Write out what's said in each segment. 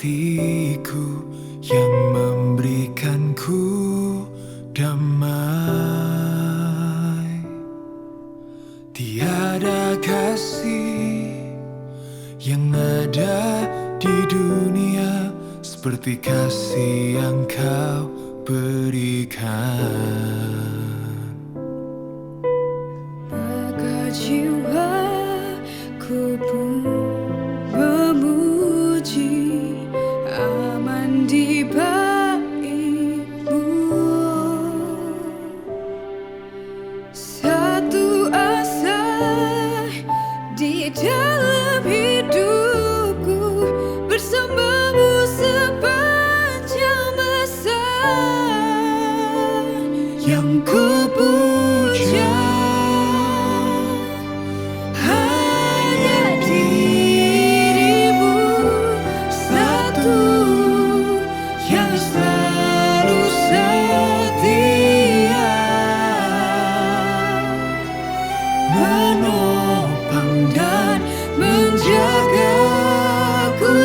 hatiku yang memberikanku damai. Tiada kasih yang ada di dunia seperti kasih yang kau berikan. Maka jiwaku pun memuji, aman di bait-Mu. Satu asa di dalam hidupku, bersama-Mu sepanjang masa. Yang ku puja hanya diri-Mu satu, yang selalu setia, menopang dan menjagaku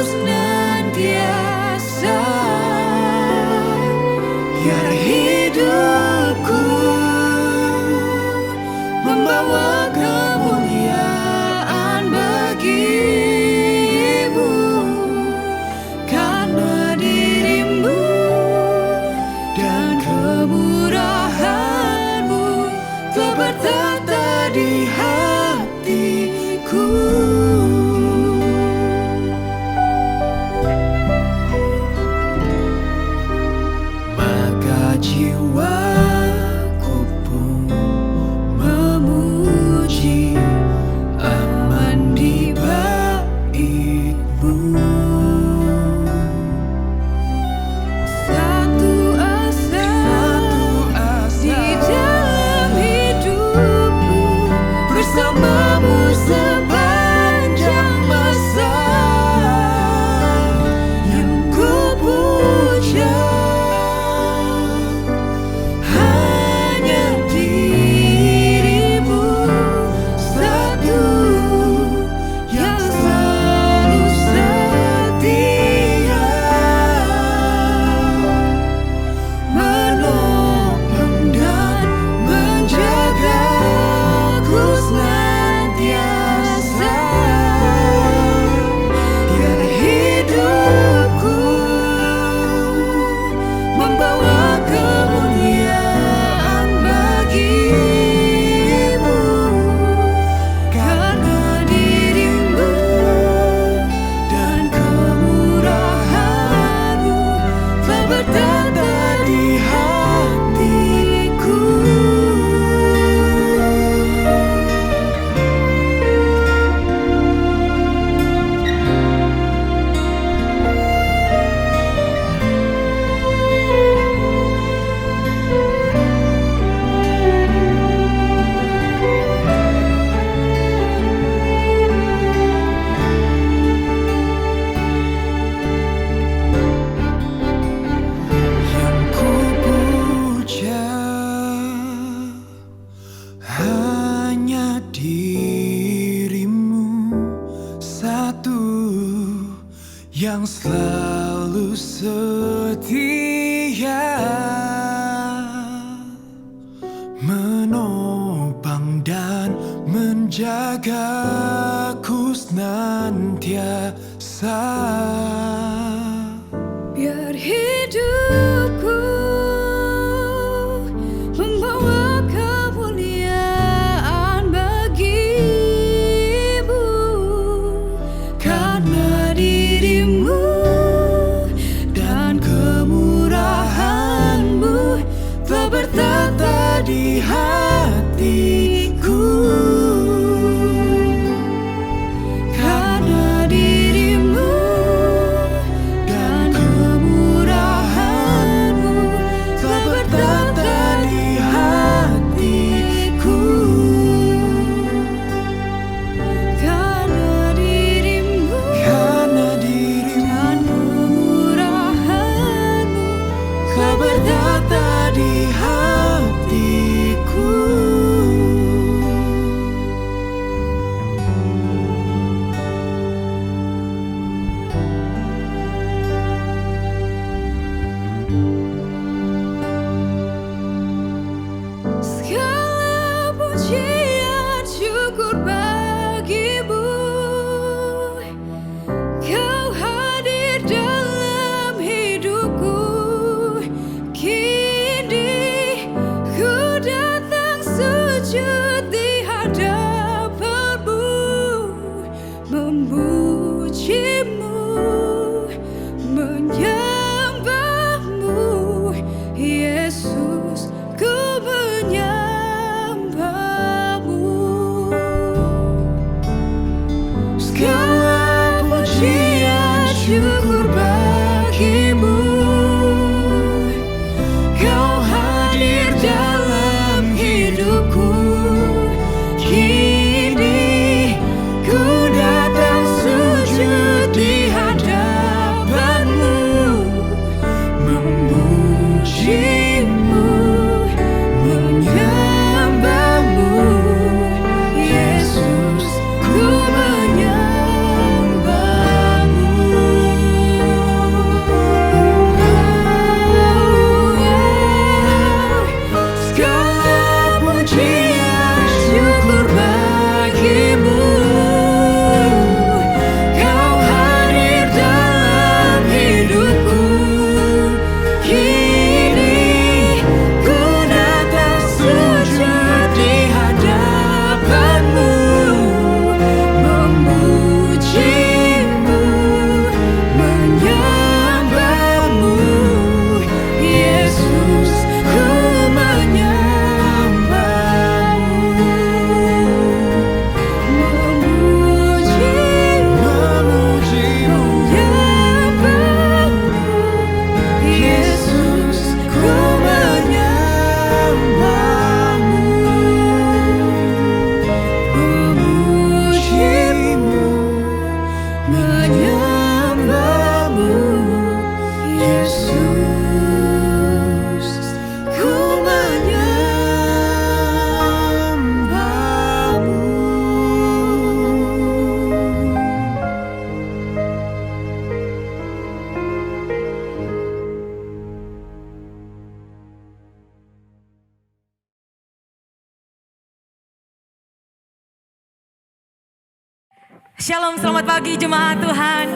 senantiasa. Biar hidupku membawa kemuliaan bagi-Mu, karena diri-Mu dan kemurahan-Mu telah bertata di hatiku. Maka jiwaku pun memuji, aman di bait-Mu. Satu asa di dalam hidupku, bersama-Mu sepanjang masa. Yang ku puja hanya diri-Mu satu, yang selalu setia, menopang dan menjagaku senantiasa. Biar hidupku membawa kemuliaan bagi-Mu, karena diri-Mu dan kemurahan-Mu telah bertata di hatiku. Yang ku puja hanya diri-Mu satu, yang selalu setia, menopang dan menjagaku senantiasa. Biar hidupku membawa kemuliaan bagi-Mu, karena diri-Mu dan kemurahan-Mu telah bertata di hatiku. Karena diri-Mu Shalom, selamat pagi jemaat Tuhan.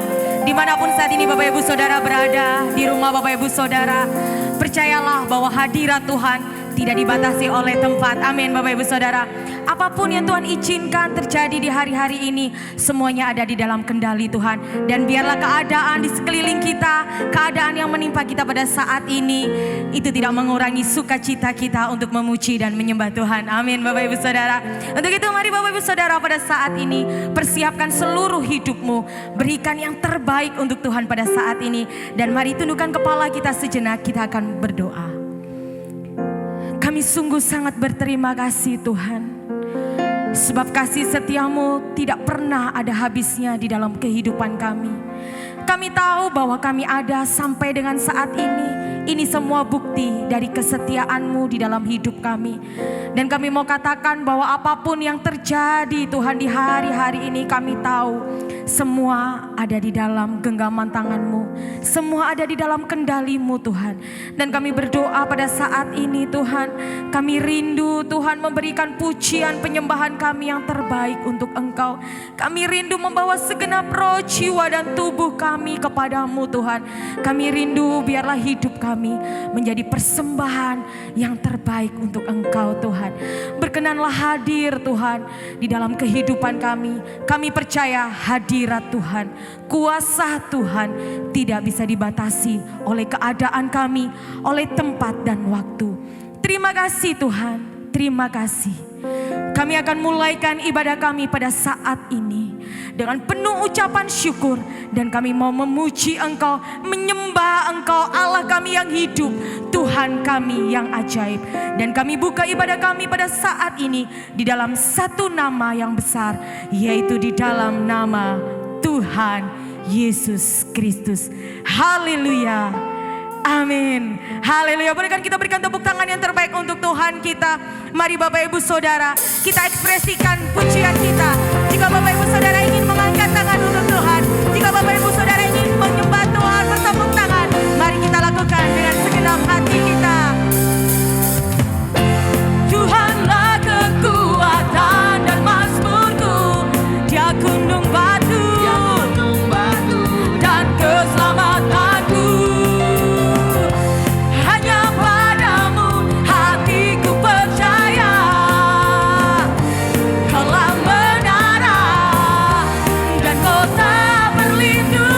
Dimanapun saat ini Bapak Ibu Saudara berada, di rumah Bapak Ibu Saudara, percayalah bahwa hadirat Tuhan tidak dibatasi oleh tempat. Amin Bapak Ibu Saudara. Apapun yang Tuhan izinkan terjadi di hari-hari ini, semuanya ada di dalam kendali Tuhan. Dan biarlah keadaan di sekeliling kita, keadaan yang menimpa kita pada saat ini, itu tidak mengurangi sukacita kita untuk memuji dan menyembah Tuhan. Amin Bapak Ibu Saudara. Untuk itu mari Bapak Ibu Saudara pada saat ini, persiapkan seluruh hidupmu, berikan yang terbaik untuk Tuhan pada saat ini. Dan mari tundukkan kepala kita sejenak, kita akan berdoa. Kami sungguh sangat berterima kasih Tuhan, sebab kasih setiamu tidak pernah ada habisnya di dalam kehidupan kami. Kami tahu bahwa kami ada sampai dengan saat ini. Ini semua bukti dari kesetiaanmu di dalam hidup kami. Dan kami mau katakan bahwa apapun yang terjadi Tuhan di hari-hari ini, kami tahu semua ada di dalam genggaman tangan-Mu. Semua ada di dalam kendali-Mu Tuhan. Dan kami berdoa pada saat ini Tuhan, kami rindu Tuhan memberikan pujian penyembahan kami yang terbaik untuk Engkau. Kami rindu membawa segenap roh, jiwa dan tubuh kami kepadamu Tuhan. Kami rindu biarlah hidup kami menjadi persembahan yang terbaik untuk Engkau Tuhan. Berkenanlah hadir Tuhan di dalam kehidupan kami. Kami percaya hadirat Tuhan, kuasa Tuhan tidak bisa dibatasi oleh keadaan kami, oleh tempat dan waktu. Terima kasih Tuhan, terima kasih. Kami akan mulaikan ibadah kami pada saat ini dengan penuh ucapan syukur. Dan kami mau memuji Engkau, menyembah Engkau Allah kami yang hidup, Tuhan kami yang ajaib. Dan kami buka ibadah kami pada saat ini di dalam satu nama yang besar, yaitu di dalam nama Tuhan Yesus Kristus. Haleluya, amin, haleluya. Bolehkan kita berikan tepuk tangan yang terbaik untuk Tuhan kita. Mari Bapak Ibu Saudara, kita ekspresikan pujian kita. Jika Bapak Ibu Saudara ingin mengangkat tangan untuk Tuhan, jika Bapak Ibu Saudara ingin menyembah Tuhan, bertepuk tangan, mari kita lakukan dengan segenap hati kita. Tuhanlah kekuatan dan mazmurku, Dia gunung batu dan keselamatanku. Hanya padamu hatiku percaya, Kaulah menara dan kota berlindung.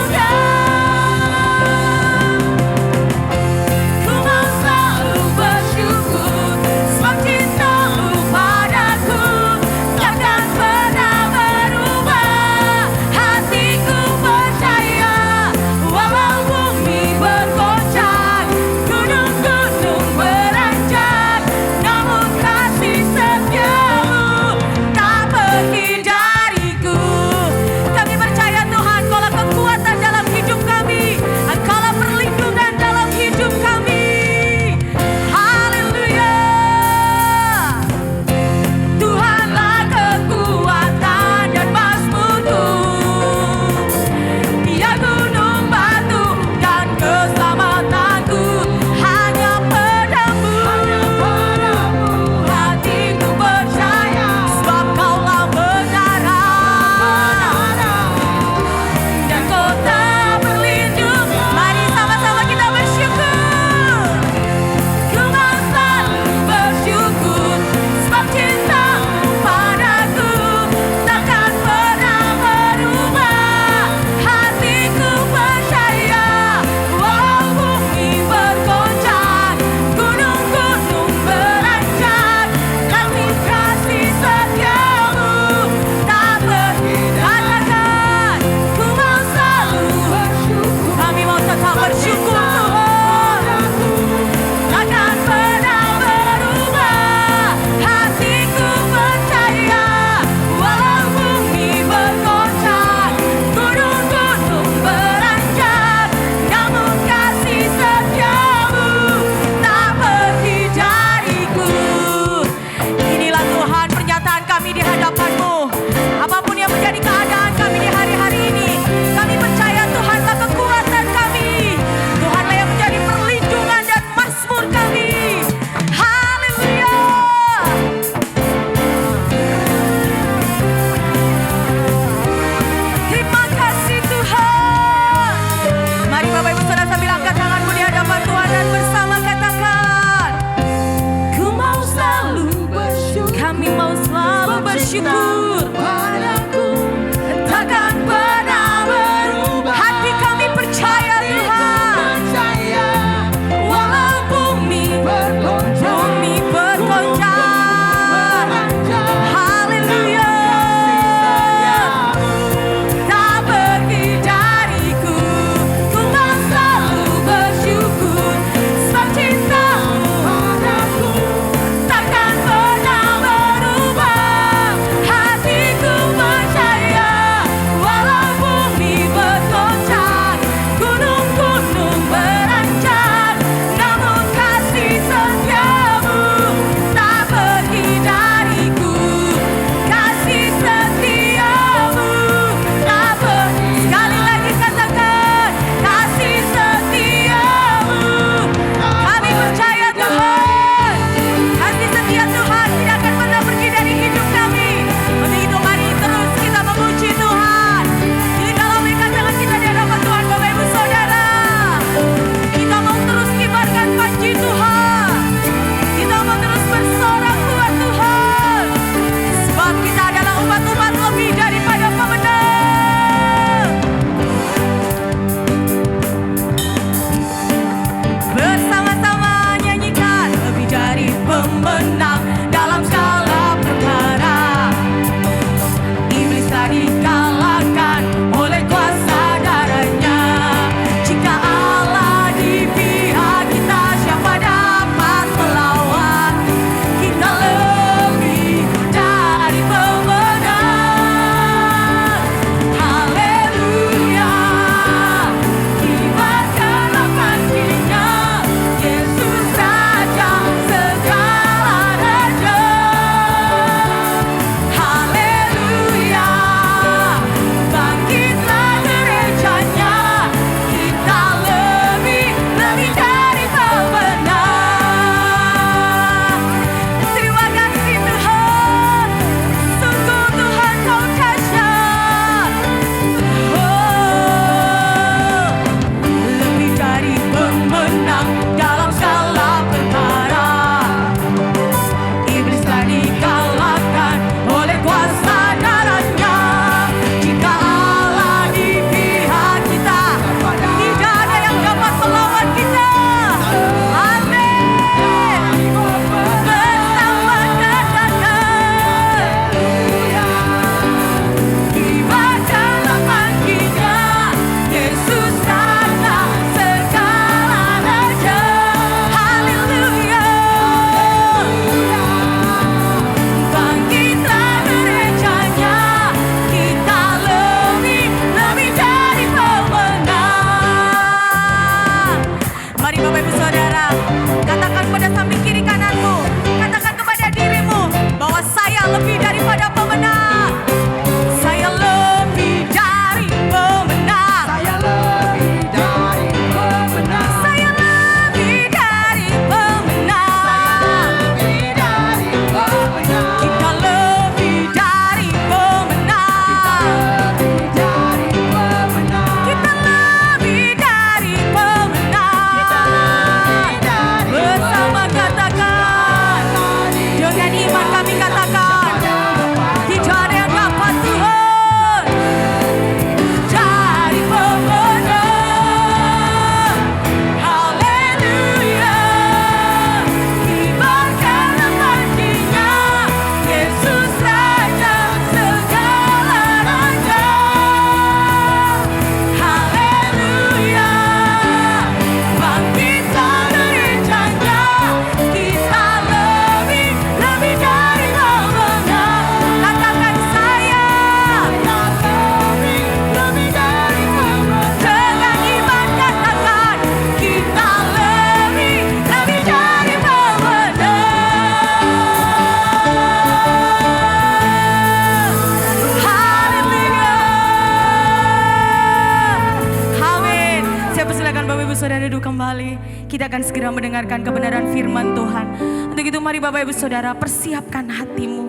Ibu Saudara duduk kembali. Kita akan segera mendengarkan kebenaran firman Tuhan. Untuk itu mari Bapak Ibu Saudara persiapkan hatimu.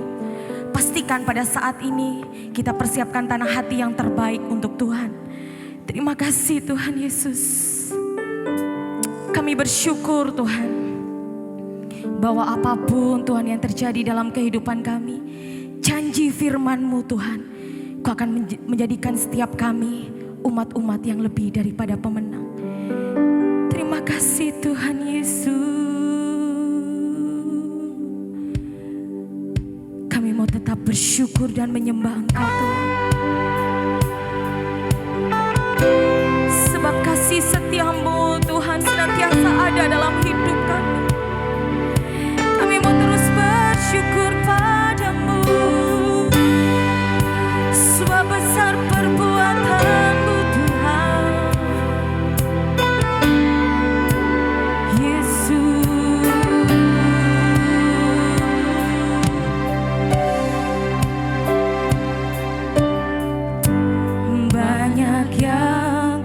Pastikan pada saat ini kita persiapkan tanah hati yang terbaik untuk Tuhan. Terima kasih Tuhan Yesus. Kami bersyukur Tuhan, bahwa apapun Tuhan yang terjadi dalam kehidupan kami, janji firman-Mu Tuhan, Kau akan menjadikan setiap kami umat-umat yang lebih daripada pemenang. Terima kasih Tuhan Yesus. Kami mau tetap bersyukur dan menyembah Engkau Tuhan. Sebab kasih setia-Mu Tuhan senantiasa ada dalam hidup kami. Kami mau terus bersyukur padamu. Sebab besar perbuatan-Mu Tuhan Yesus. Banyak yang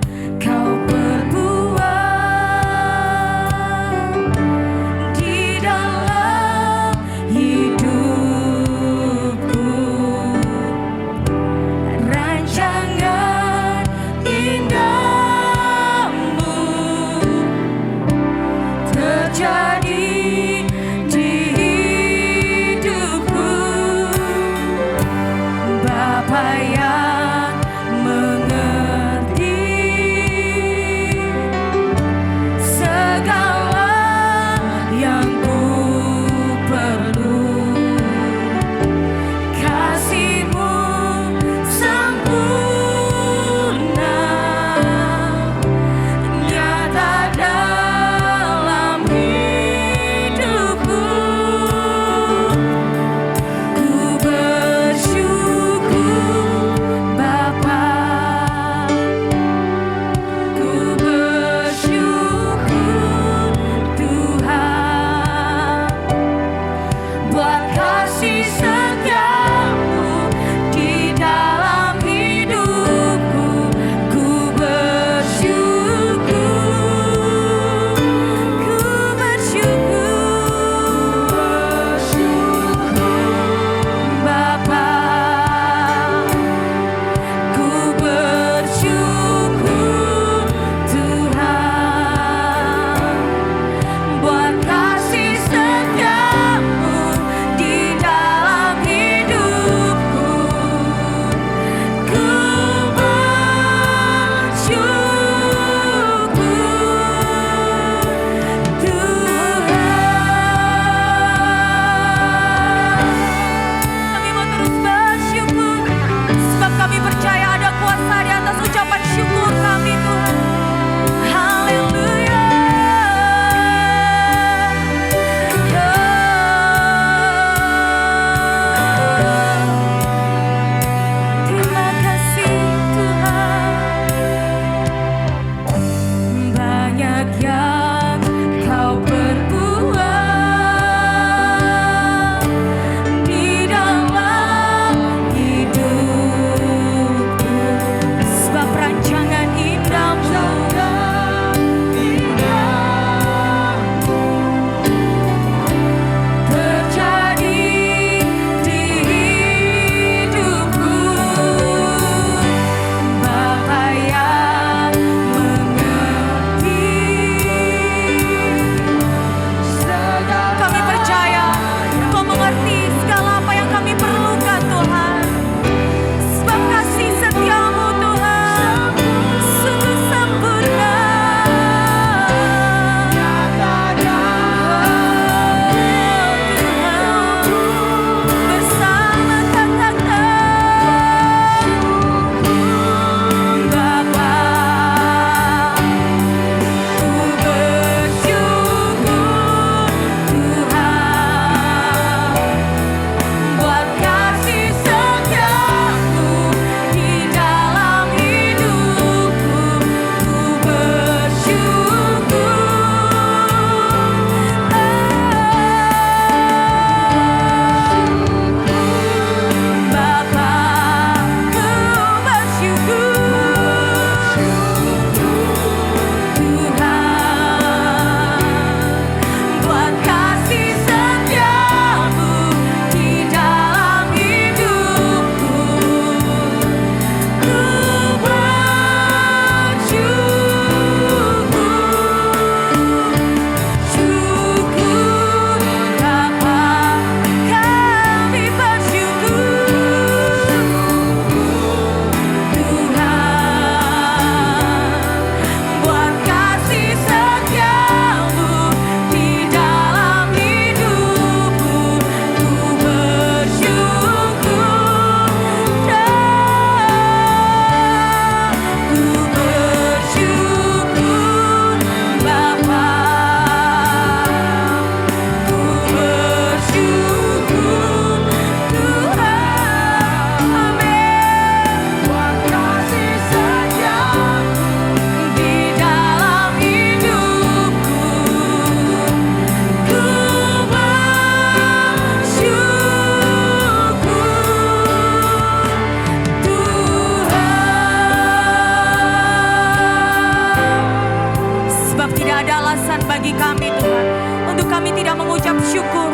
alasan bagi kami Tuhan untuk kami tidak mengucap syukur.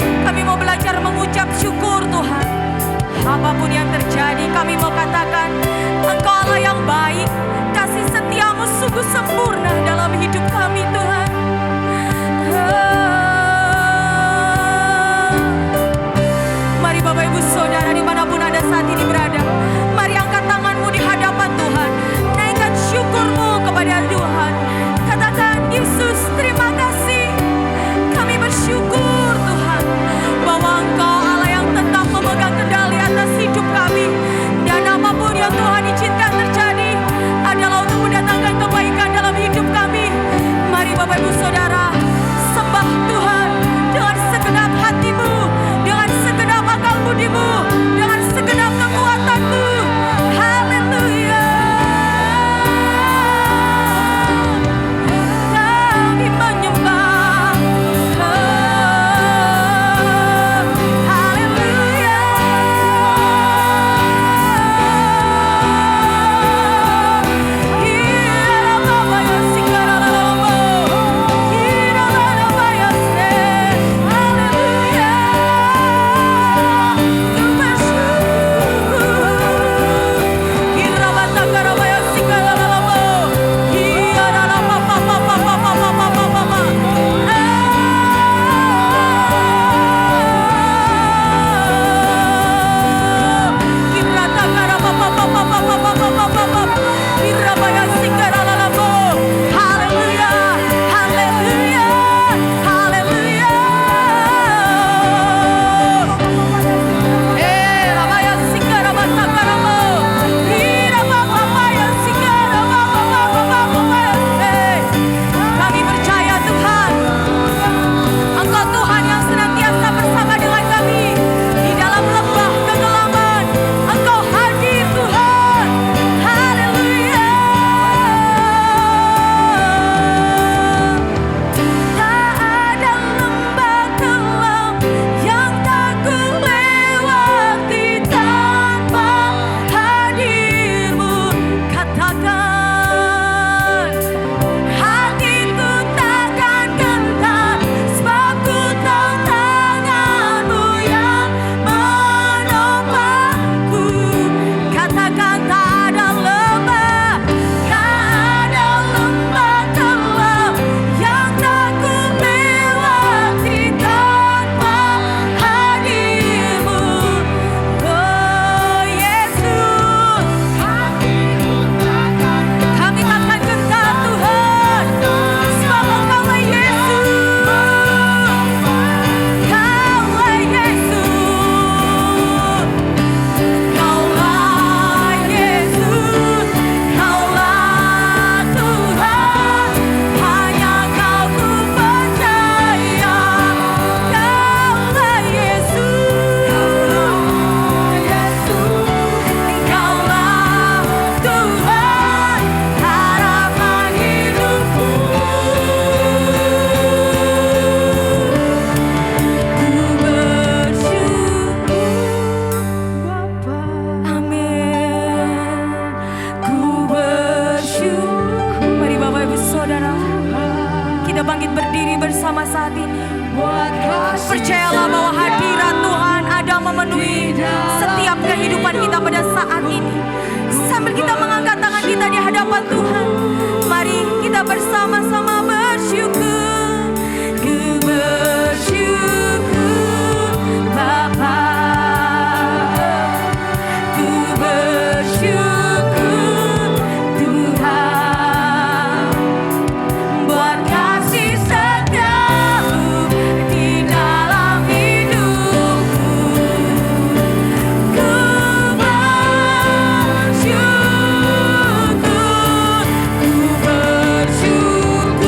Kami mau belajar mengucap syukur Tuhan. Apapun yang terjadi kami mau katakan Engkau Allah yang baik, kasih setiamu sungguh sempurna dalam hidup kami Tuhan. Mari Bapak Ibu Saudara dimanapun Anda saat ini berada, mari angkat tanganmu di hadapan Tuhan, naikkan syukurmu kepada Tuhan. Katakan, Yesus terima kasih, kami bersyukur Tuhan bahwa Engkau Allah yang tetap memegang kendali atas hidup kami. Dan apapun yang Tuhan izinkan terjadi adalah untuk mendatangkan kebaikan dalam hidup kami. Mari Bapak Ibu Saudara sembah Tuhan dengan segenap hatimu, dengan segenap akal budimu, dengan segenap kekuatanmu. Haleluya. Kami menyembah. Haleluya. Ira baba ya sikara labo. Ira baba ya se. Haleluya. Ku bersyukur. Ira bata karaba ya sikara labo. Ira laba papa papa papa papa papa. Kirata karaba papa papa papa papa papa. Ira baya sikara labo. Haleluya. Haleluya. Haleluya. Rabaya sikara bata karaba. Ira baba baya sikara baba baba baba baya. Kami percaya Tuhan, Engkau Tuhan yang senantiasa bersama dengan kami di dalam lembah kegelapan. Engkau hadir Tuhan. Haleluya. Tak ada lembah kelam yang tak ku lewati tanpa hadir-Mu. Katakan, hatiku takkan gentar sebab ku tahu tangan-Mu yang menopangku. Katakan, tak ada lembah kelam yang tak ku lewati tanpa hadir-Mu. Oh Yesus, kami takkan gentar Tuhan, sebab Engkaulah Yesus. Kaulah Yesus. Kaulah Yesus. Kaulah Tuhan. Hanya Kau ku percaya. Kaulah Yesus. Kaulah Tuhan, harapan hidupku. Ku bersyukur Bapa. Amin. Ku bersyukur. Mari Bapak Ibu Saudara, kita bangkit berdiri bersama saat ini. Percayalah bahwa hadirat Tuhan ada memenuhi setiap kehidupan kita pada saat ini. Sambil kita mengangkat tangan kita di hadapan Tuhan, mari kita bersama-sama bersyukur. Ku bersyukur Bapa. Ku bersyukur Tuhan buat kasih setiamu di dalam hidupku. Ku bersyukur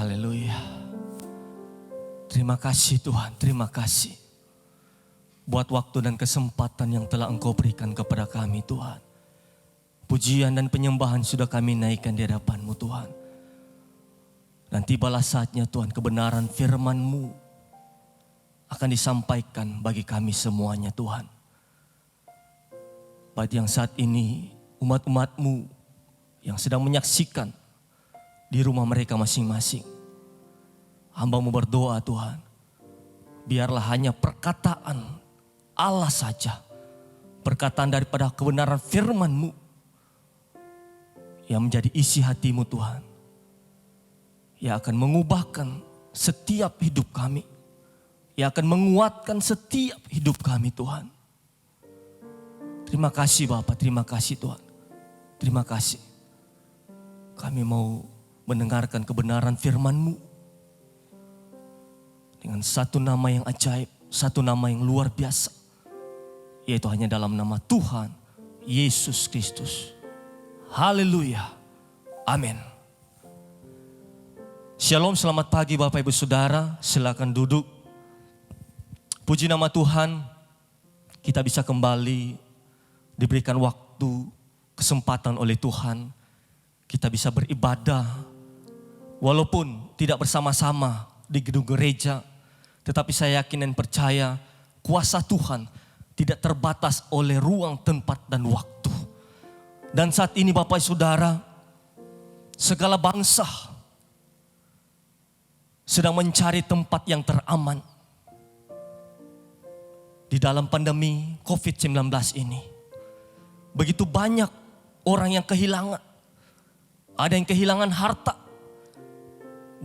Haleluya. Terima kasih Tuhan, terima kasih. Buat waktu dan kesempatan yang telah Engkau berikan kepada kami Tuhan. Pujian dan penyembahan sudah kami naikkan di hadapan-Mu Tuhan. Dan tibalah saatnya Tuhan, kebenaran firman-Mu akan disampaikan bagi kami semuanya Tuhan. Baik yang saat ini umat-umat-Mu yang sedang menyaksikan di rumah mereka masing-masing. Hamba-Mu berdoa Tuhan, biarlah hanya perkataan Allah saja, perkataan daripada kebenaran firman-Mu yang menjadi isi hati-Mu Tuhan, yang akan mengubahkan setiap hidup kami, yang akan menguatkan setiap hidup kami Tuhan. Terima kasih Bapa, terima kasih Tuhan. Terima kasih. Kami mau mendengarkan kebenaran firman-Mu dengan satu nama yang ajaib, satu nama yang luar biasa, yaitu hanya dalam nama Tuhan Yesus Kristus. Haleluya. Amin. Shalom, selamat pagi Bapak Ibu Saudara. Silakan duduk. Puji nama Tuhan, kita bisa kembali diberikan waktu, kesempatan oleh Tuhan. Kita bisa beribadah, walaupun tidak bersama-sama di gedung gereja. Tetapi saya yakin dan percaya kuasa Tuhan tidak terbatas oleh ruang, tempat, dan waktu. Dan saat ini Bapak Saudara, segala bangsa sedang mencari tempat yang teraman di dalam pandemi COVID-19 ini. Begitu banyak orang yang kehilangan. Ada yang kehilangan harta.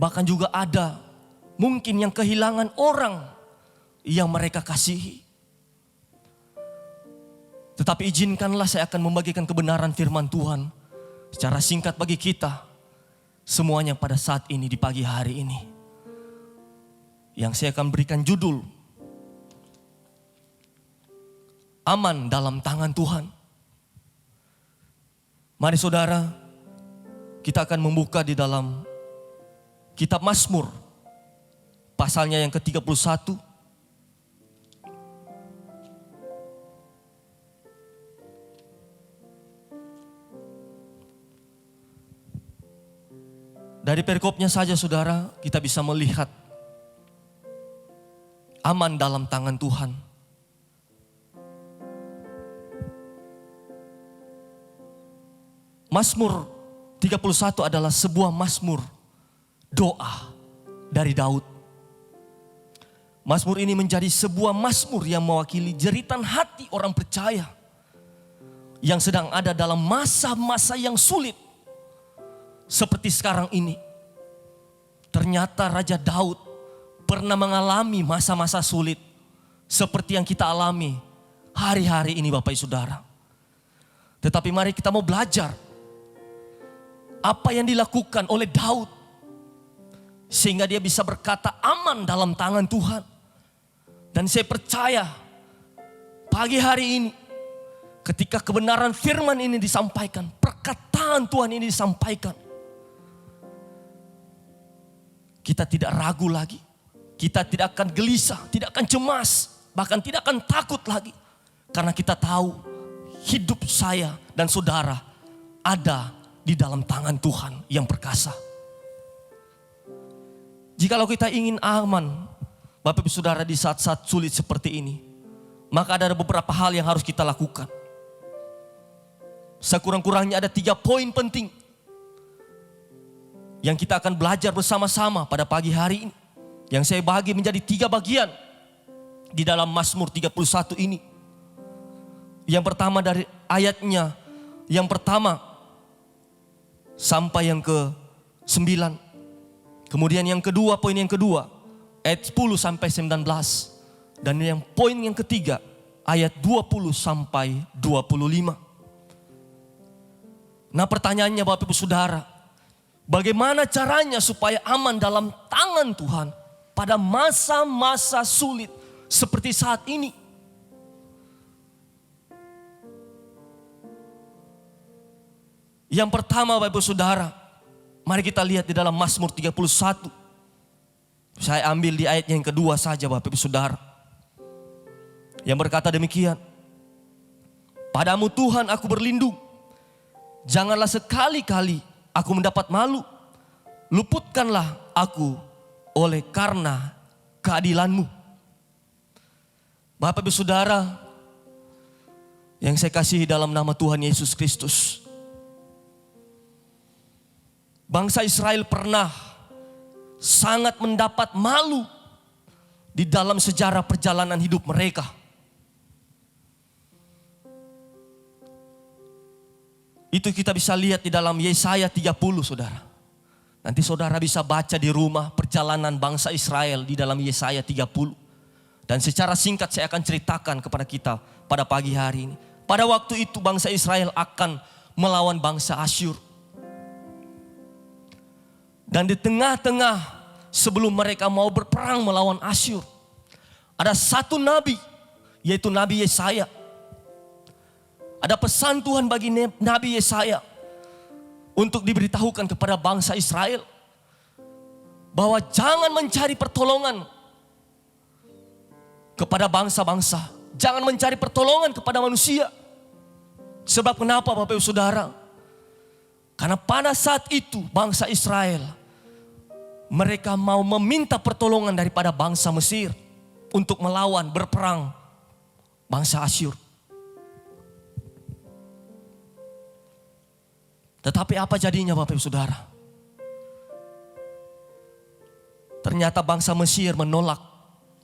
Bahkan juga ada mungkin yang kehilangan orang yang mereka kasihi. Tetapi izinkanlah saya akan membagikan kebenaran firman Tuhan secara singkat bagi kita semuanya pada saat ini, di pagi hari ini. Yang saya akan berikan judul, Aman dalam Tangan Tuhan. Mari saudara, kita akan membuka di dalam kitab Mazmur, pasalnya yang ke-31. Dari perikopnya saja saudara, kita bisa melihat aman dalam tangan Tuhan. Mazmur 31 adalah sebuah mazmur doa dari Daud. Mazmur ini menjadi sebuah mazmur yang mewakili jeritan hati orang percaya yang sedang ada dalam masa-masa yang sulit seperti sekarang ini. Ternyata Raja Daud pernah mengalami masa-masa sulit seperti yang kita alami hari-hari ini Bapak Ibu Saudara. Tetapi mari kita mau belajar apa yang dilakukan oleh Daud sehingga dia bisa berkata aman dalam tangan Tuhan. Dan saya percaya pagi hari ini ketika kebenaran firman ini disampaikan, perkataan Tuhan ini disampaikan, kita tidak ragu lagi. Kita tidak akan gelisah, tidak akan cemas, bahkan tidak akan takut lagi. Karena kita tahu hidup saya dan saudara ada di dalam tangan Tuhan yang perkasa. Jikalau kita ingin aman, Bapak Ibu Saudara, di saat-saat sulit seperti ini, maka ada beberapa hal yang harus kita lakukan. Sekurang-kurangnya ada 3 poin penting yang kita akan belajar bersama-sama pada pagi hari ini. Yang saya bagi menjadi 3 bagian di dalam Mazmur 31 ini. Yang pertama dari ayatnya yang pertama sampai yang ke-9. Kemudian yang kedua, poin yang kedua, ayat 10 sampai 19. Dan yang poin yang ketiga, ayat 20 sampai 25. Nah pertanyaannya Bapak Ibu Saudara, bagaimana caranya supaya aman dalam tangan Tuhan pada masa-masa sulit seperti saat ini? Yang pertama Bapak Ibu Saudara, Mari kita lihat di dalam Mazmur 31. Saya ambil di ayat yang kedua saja Bapak Ibu Saudara. Yang berkata demikian. Padamu Tuhan aku berlindung. Janganlah sekali-kali aku mendapat malu. Luputkanlah aku oleh karena keadilan-Mu. Bapak Ibu Saudara yang saya kasihi dalam nama Tuhan Yesus Kristus. Bangsa Israel pernah sangat mendapat malu di dalam sejarah perjalanan hidup mereka. Itu kita bisa lihat di dalam Yesaya 30 saudara. Nanti saudara bisa baca di rumah perjalanan bangsa Israel di dalam Yesaya 30. Dan secara singkat saya akan ceritakan kepada kita pada pagi hari ini. Pada waktu itu bangsa Israel akan melawan bangsa Asyur. Dan di tengah-tengah sebelum mereka mau berperang melawan Asyur, ada satu nabi, yaitu Nabi Yesaya. Ada pesan Tuhan bagi Nabi Yesaya untuk diberitahukan kepada bangsa Israel bahwa jangan mencari pertolongan kepada bangsa-bangsa, jangan mencari pertolongan kepada manusia. Sebab kenapa Bapak Ibu Saudara? Karena pada saat itu bangsa Israel mereka mau meminta pertolongan daripada bangsa Mesir untuk melawan berperang bangsa Asyur. Tetapi apa jadinya Bapak Ibu Saudara? Ternyata bangsa Mesir menolak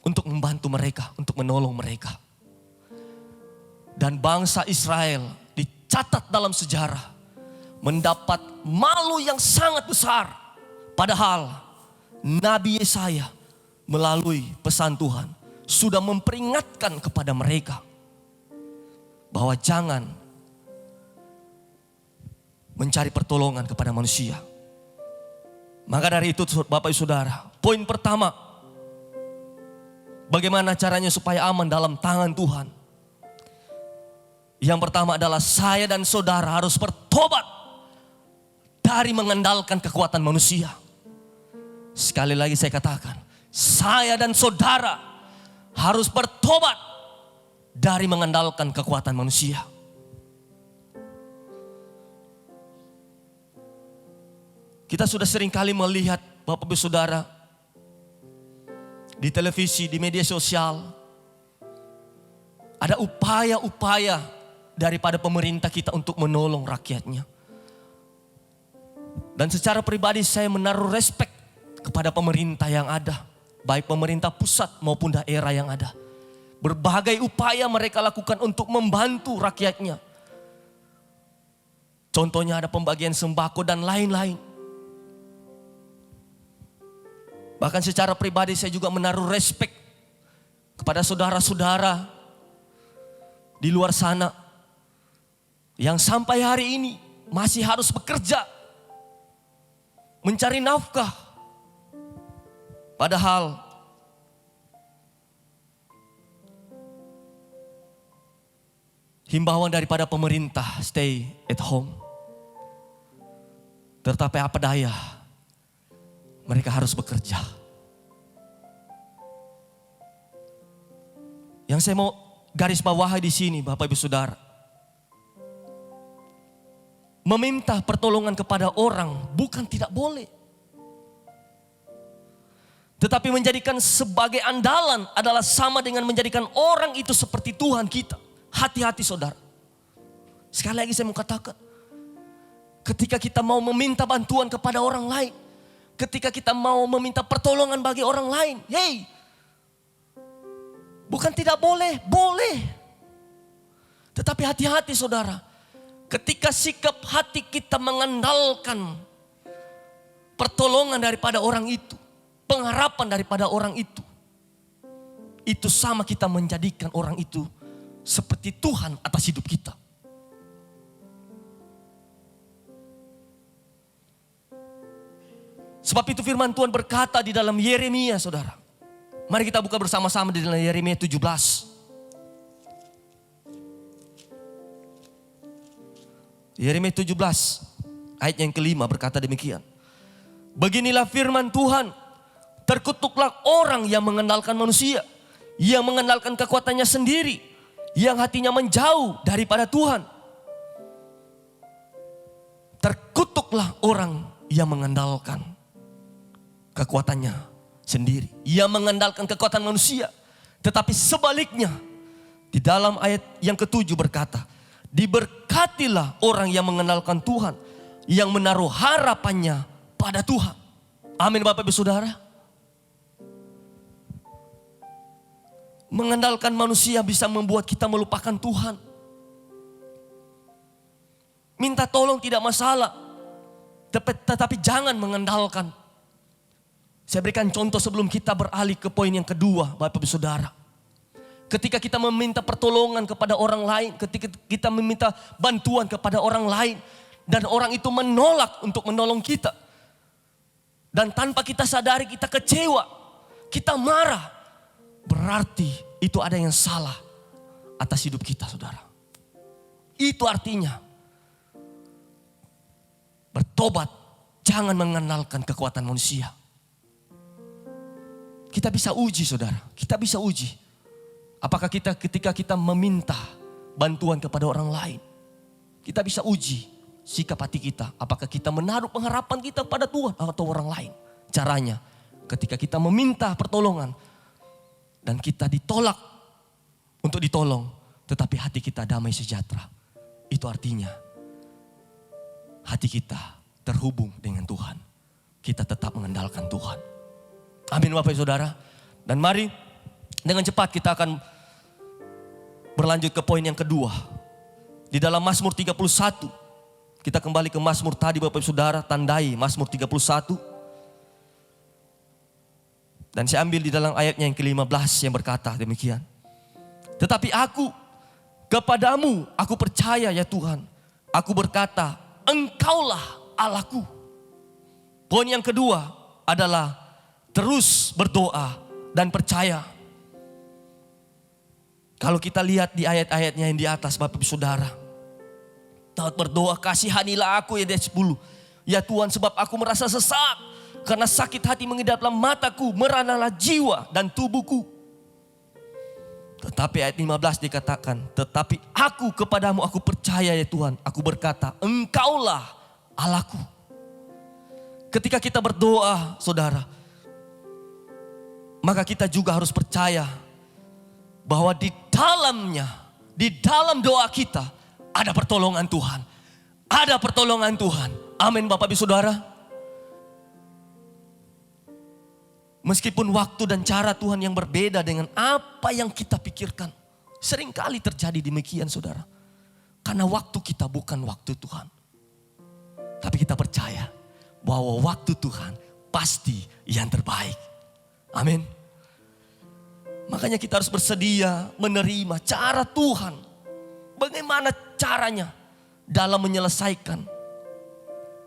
untuk membantu mereka, untuk menolong mereka. Dan bangsa Israel dicatat dalam sejarah mendapat malu yang sangat besar. Padahal Nabi Yesaya melalui pesan Tuhan sudah memperingatkan kepada mereka bahwa jangan mencari pertolongan kepada manusia. Maka dari itu Bapak Ibu Saudara, poin pertama, bagaimana caranya supaya aman dalam tangan Tuhan? Yang pertama adalah saya dan saudara harus bertobat dari mengandalkan kekuatan manusia. Sekali lagi saya katakan, saya dan saudara harus bertobat dari mengandalkan kekuatan manusia. Kita sudah sering kali melihat Bapak Ibu Saudara di televisi, di media sosial, ada upaya-upaya daripada pemerintah kita untuk menolong rakyatnya. Dan secara pribadi saya menaruh respek kepada pemerintah yang ada, baik pemerintah pusat maupun daerah yang ada. Berbagai upaya mereka lakukan untuk membantu rakyatnya. Contohnya ada pembagian sembako dan lain-lain. Bahkan secara pribadi saya juga menaruh respek kepada saudara-saudara di luar sana yang sampai hari ini masih harus bekerja, mencari nafkah. Padahal himbauan daripada pemerintah stay at home. Tetapi apa daya, mereka harus bekerja. Yang saya mau garis bawahi di sini Bapak Ibu Saudara, meminta pertolongan kepada orang bukan tidak boleh. Tetapi menjadikan sebagai andalan adalah sama dengan menjadikan orang itu seperti Tuhan kita. Hati-hati saudara. Sekali lagi saya mau katakan, ketika kita mau meminta bantuan kepada orang lain, ketika kita mau meminta pertolongan bagi orang lain, hey, bukan tidak boleh, boleh. Tetapi hati-hati saudara. Ketika sikap hati kita mengandalkan pertolongan daripada orang itu, pengharapan daripada orang itu sama kita menjadikan orang itu seperti Tuhan atas hidup kita. Sebab itu firman Tuhan berkata di dalam Yeremia saudara. Mari kita buka bersama-sama di dalam Yeremia 17. Yeremia 17 ayat yang kelima berkata demikian. Beginilah firman Tuhan, terkutuklah orang yang mengandalkan manusia, yang mengandalkan kekuatannya sendiri, yang hatinya menjauh daripada Tuhan. Terkutuklah orang yang mengandalkan kekuatannya sendiri, yang mengandalkan kekuatan manusia. Tetapi sebaliknya, di dalam ayat yang ke-7 berkata, diberkatilah orang yang mengandalkan Tuhan, yang menaruh harapannya pada Tuhan. Amin Bapak Ibu Saudara. Mengandalkan manusia bisa membuat kita melupakan Tuhan. Minta tolong tidak masalah, tetapi jangan mengandalkan. Saya berikan contoh sebelum kita beralih ke poin yang kedua, Bapak Ibu Saudara. Ketika kita meminta pertolongan kepada orang lain, ketika kita meminta bantuan kepada orang lain, dan orang itu menolak untuk menolong kita, dan tanpa kita sadari kita kecewa, kita marah, berarti itu ada yang salah atas hidup kita, saudara. Itu artinya bertobat, jangan mengandalkan kekuatan manusia. Kita bisa uji, saudara. Kita bisa uji. Apakah kita ketika kita meminta bantuan kepada orang lain, kita bisa uji sikap hati kita. Apakah kita menaruh pengharapan kita pada Tuhan atau orang lain. Caranya ketika kita meminta pertolongan dan kita ditolak untuk ditolong, tetapi hati kita damai sejahtera. Itu artinya hati kita terhubung dengan Tuhan. Kita tetap mengandalkan Tuhan. Amin Bapak Ibu Saudara. Dan mari dengan cepat kita akan berlanjut ke poin yang kedua. Di dalam Mazmur 31. Kita kembali ke Mazmur tadi Bapak Ibu Saudara. Tandai Mazmur 31. Dan saya ambil di dalam ayatnya yang ke-15 yang berkata demikian. Tetapi aku, kepadamu aku percaya ya Tuhan. Aku berkata, Engkaulah Allahku. Poin yang kedua adalah terus berdoa dan percaya. Kalau kita lihat di ayat-ayatnya yang di atas Bapak Ibu Saudara. Daud berdoa, kasihanilah aku ya ayat 10. Ya Tuhan, sebab aku merasa sesak. Karena sakit hati mengidap dalam mataku, meranalah jiwa dan tubuhku. Tetapi ayat 15 dikatakan, tetapi aku kepadamu aku percaya ya Tuhan. Aku berkata, Engkaulah Allahku. Ketika kita berdoa, saudara, maka kita juga harus percaya bahwa di dalamnya, di dalam doa kita ada pertolongan Tuhan. Ada pertolongan Tuhan. Amin Bapak Ibu Saudara. Meskipun waktu dan cara Tuhan yang berbeda dengan apa yang kita pikirkan. Seringkali terjadi demikian saudara. Karena waktu kita bukan waktu Tuhan. Tapi kita percaya bahwa waktu Tuhan pasti yang terbaik. Amin. Makanya kita harus bersedia menerima cara Tuhan. Bagaimana caranya dalam menyelesaikan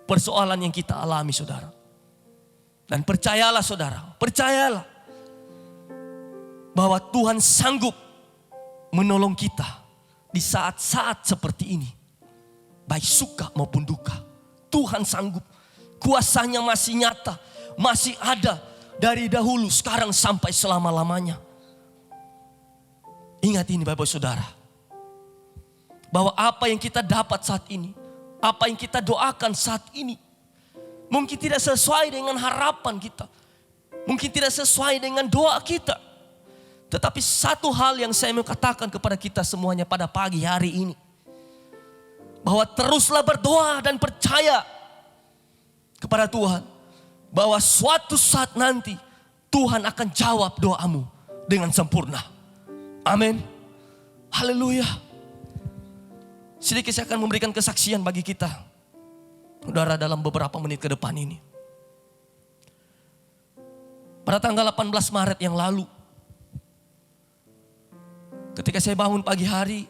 persoalan yang kita alami saudara. Dan percayalah saudara, percayalah bahwa Tuhan sanggup menolong kita di saat-saat seperti ini. Baik suka maupun duka. Tuhan sanggup, kuasanya masih nyata, masih ada dari dahulu, sekarang sampai selama-lamanya. Ingat ini Bapak Saudara, bahwa apa yang kita dapat saat ini, apa yang kita doakan saat ini, mungkin tidak sesuai dengan harapan kita. Mungkin tidak sesuai dengan doa kita. Tetapi satu hal yang saya mau katakan kepada kita semuanya pada pagi hari ini. Bahwa teruslah berdoa dan percaya kepada Tuhan. Bahwa suatu saat nanti Tuhan akan jawab doamu dengan sempurna. Amin. Haleluya. Sedikit saya akan memberikan kesaksian bagi kita. Saudara dalam beberapa menit ke depan ini. Pada tanggal 18 Maret yang lalu. Ketika saya bangun pagi hari.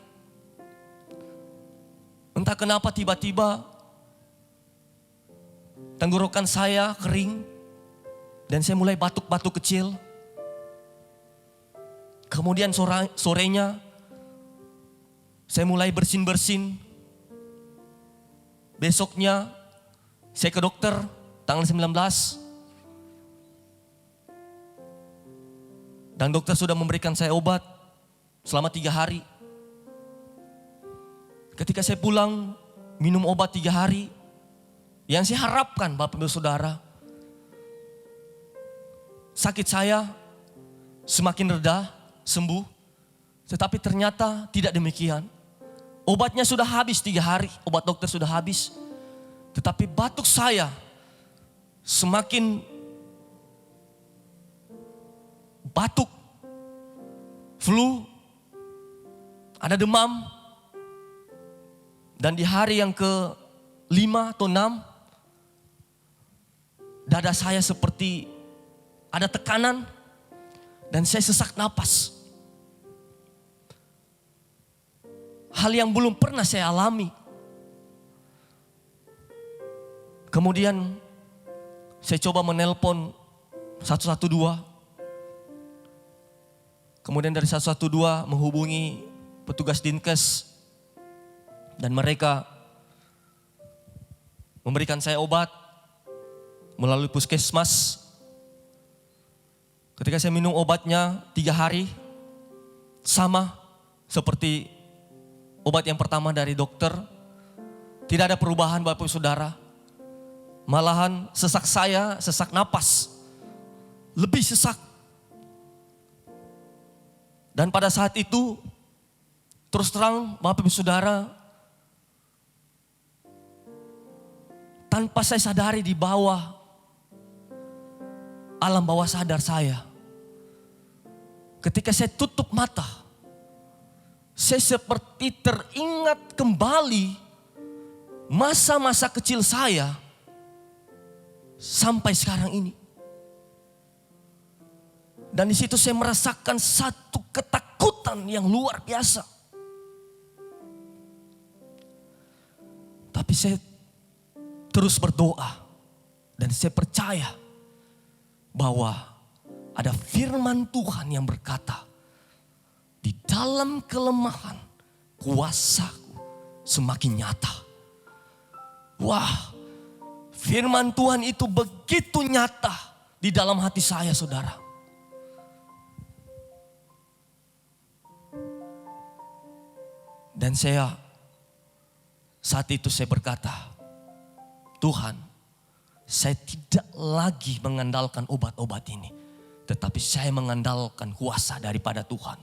Entah kenapa tiba-tiba tenggorokan saya kering. Dan saya mulai batuk-batuk kecil. Kemudian sorenya saya mulai bersin-bersin. Besoknya saya ke dokter, tanggal 19. Dan dokter sudah memberikan saya obat selama 3 hari. Ketika saya pulang, minum obat 3 hari. Yang saya harapkan Bapak Ibu Saudara, sakit saya semakin reda, sembuh. Tetapi ternyata tidak demikian. Obatnya sudah habis 3 hari, obat dokter sudah habis. Tetapi batuk saya semakin batuk, flu, ada demam. Dan di hari yang ke-5 atau 6, dada saya seperti ada tekanan dan saya sesak napas. Hal yang belum pernah saya alami. Kemudian saya coba menelpon 112. Kemudian dari 112 menghubungi petugas Dinkes. Dan mereka memberikan saya obat melalui puskesmas. Ketika saya minum obatnya 3 hari, sama seperti obat yang pertama dari dokter. Tidak ada perubahan Bapak Ibu Saudara. Malahan sesak saya, sesak napas, lebih sesak. Dan pada saat itu, terus terang Bapak Ibu Saudara, tanpa saya sadari di bawah alam bawah sadar saya, ketika saya tutup mata, saya seperti teringat kembali masa-masa kecil saya sampai sekarang ini. Dan di situ saya merasakan satu ketakutan yang luar biasa. Tapi saya terus berdoa dan saya percaya bahwa ada firman Tuhan yang berkata, di dalam kelemahan kuasaku semakin nyata. Wah, firman Tuhan itu begitu nyata di dalam hati saya, saudara. Dan saat itu saya berkata, Tuhan, saya tidak lagi mengandalkan obat-obat ini, tetapi saya mengandalkan kuasa daripada Tuhan.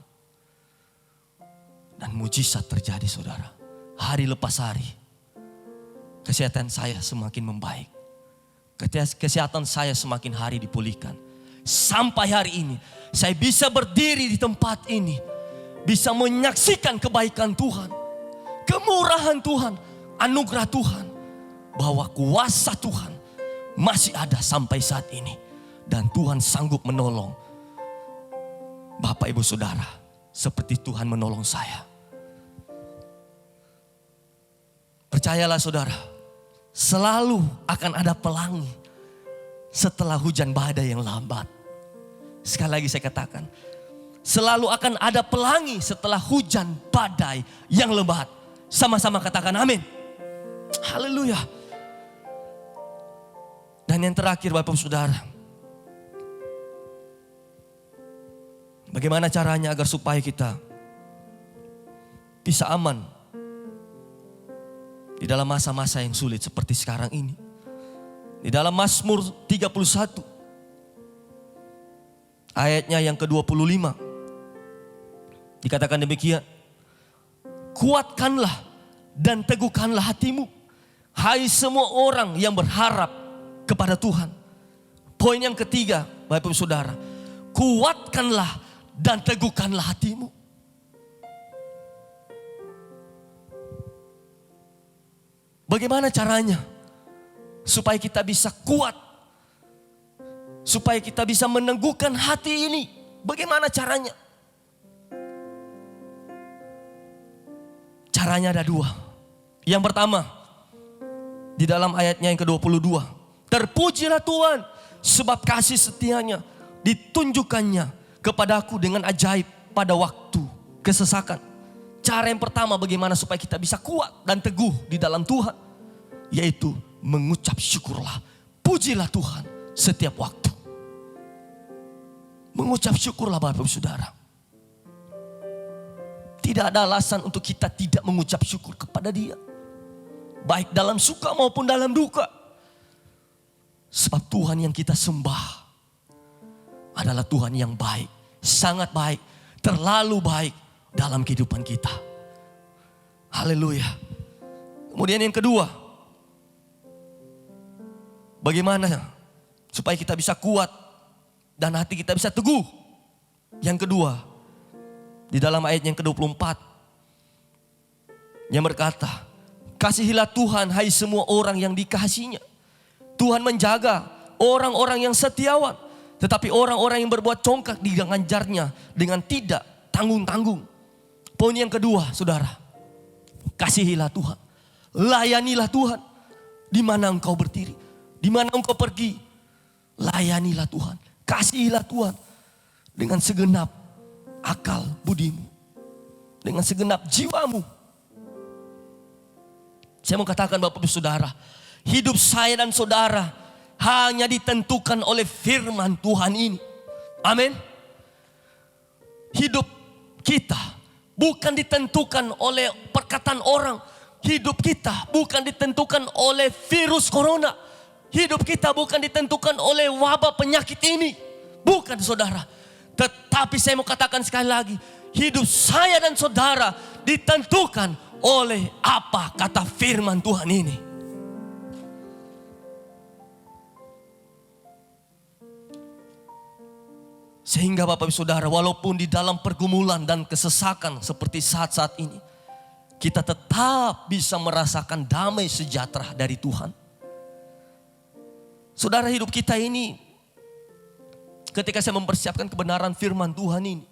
Dan mujizat terjadi, saudara. Hari lepas hari, kesehatan saya semakin membaik. Kesehatan saya semakin hari dipulihkan. Sampai hari ini, saya bisa berdiri di tempat ini, bisa menyaksikan kebaikan Tuhan, kemurahan Tuhan, anugerah Tuhan, bahwa kuasa Tuhan masih ada sampai saat ini. Dan Tuhan sanggup menolong Bapak Ibu Saudara seperti Tuhan menolong saya. Percayalah saudara, selalu akan ada pelangi setelah hujan badai yang lambat. Sekali lagi saya katakan, selalu akan ada pelangi setelah hujan badai yang lebat. Sama-sama katakan amin. Haleluya. Dan yang terakhir Bapak Saudara, bagaimana caranya agar supaya kita bisa aman di dalam masa-masa yang sulit seperti sekarang ini. Di dalam Mazmur 31 ayatnya yang ke-25 dikatakan demikian, kuatkanlah dan teguhkanlah hatimu, hai semua orang yang berharap kepada Tuhan. Poin yang ketiga Bapak Ibu Saudara, kuatkanlah dan teguhkanlah hatimu. Bagaimana caranya supaya kita bisa kuat, supaya kita bisa meneguhkan hati ini? Bagaimana caranya? Caranya ada 2. Yang pertama, di dalam ayatnya yang ke-22, terpujilah Tuhan sebab kasih setianya ditunjukkannya kepadaku dengan ajaib pada waktu kesesakan. Cara yang pertama bagaimana supaya kita bisa kuat dan teguh di dalam Tuhan, yaitu mengucap syukurlah Pujilah Tuhan setiap waktu. Mengucap syukurlah Bapak Ibu Saudara. Tidak ada alasan untuk kita tidak mengucap syukur kepada Dia. Baik dalam suka maupun dalam duka. Sebab Tuhan yang kita sembah adalah Tuhan yang baik. Sangat baik. Terlalu baik dalam kehidupan kita. Haleluya. Kemudian yang kedua. Bagaimana supaya kita bisa kuat dan hati kita bisa teguh. Yang kedua. Di dalam ayat yang ke-24. Yang berkata. Kasihilah Tuhan hai semua orang yang dikasihinya. Tuhan menjaga orang-orang yang setiawan. Tetapi orang-orang yang berbuat congkak diganjarnya dengan tidak tanggung-tanggung. Poin yang kedua saudara. Kasihilah Tuhan. Layanilah Tuhan. Di mana engkau berdiri. Di mana engkau pergi. Layanilah Tuhan. Kasihilah Tuhan. Dengan segenap akal budimu. Dengan segenap jiwamu. Saya mau katakan Bapak Ibu Saudara. Hidup saya dan saudara hanya ditentukan oleh firman Tuhan ini. Amin. Hidup kita bukan ditentukan oleh perkataan orang. Hidup kita bukan ditentukan oleh virus corona. Hidup kita bukan ditentukan oleh wabah penyakit ini. Bukan saudara. Tetapi saya mau katakan sekali lagi. Hidup saya dan saudara ditentukan oleh apa kata firman Tuhan ini. Sehingga Bapak Ibu Saudara, walaupun di dalam pergumulan dan kesesakan seperti saat-saat ini, kita tetap bisa merasakan damai sejahtera dari Tuhan. Saudara, hidup kita ini, ketika saya mempersiapkan kebenaran firman Tuhan ini,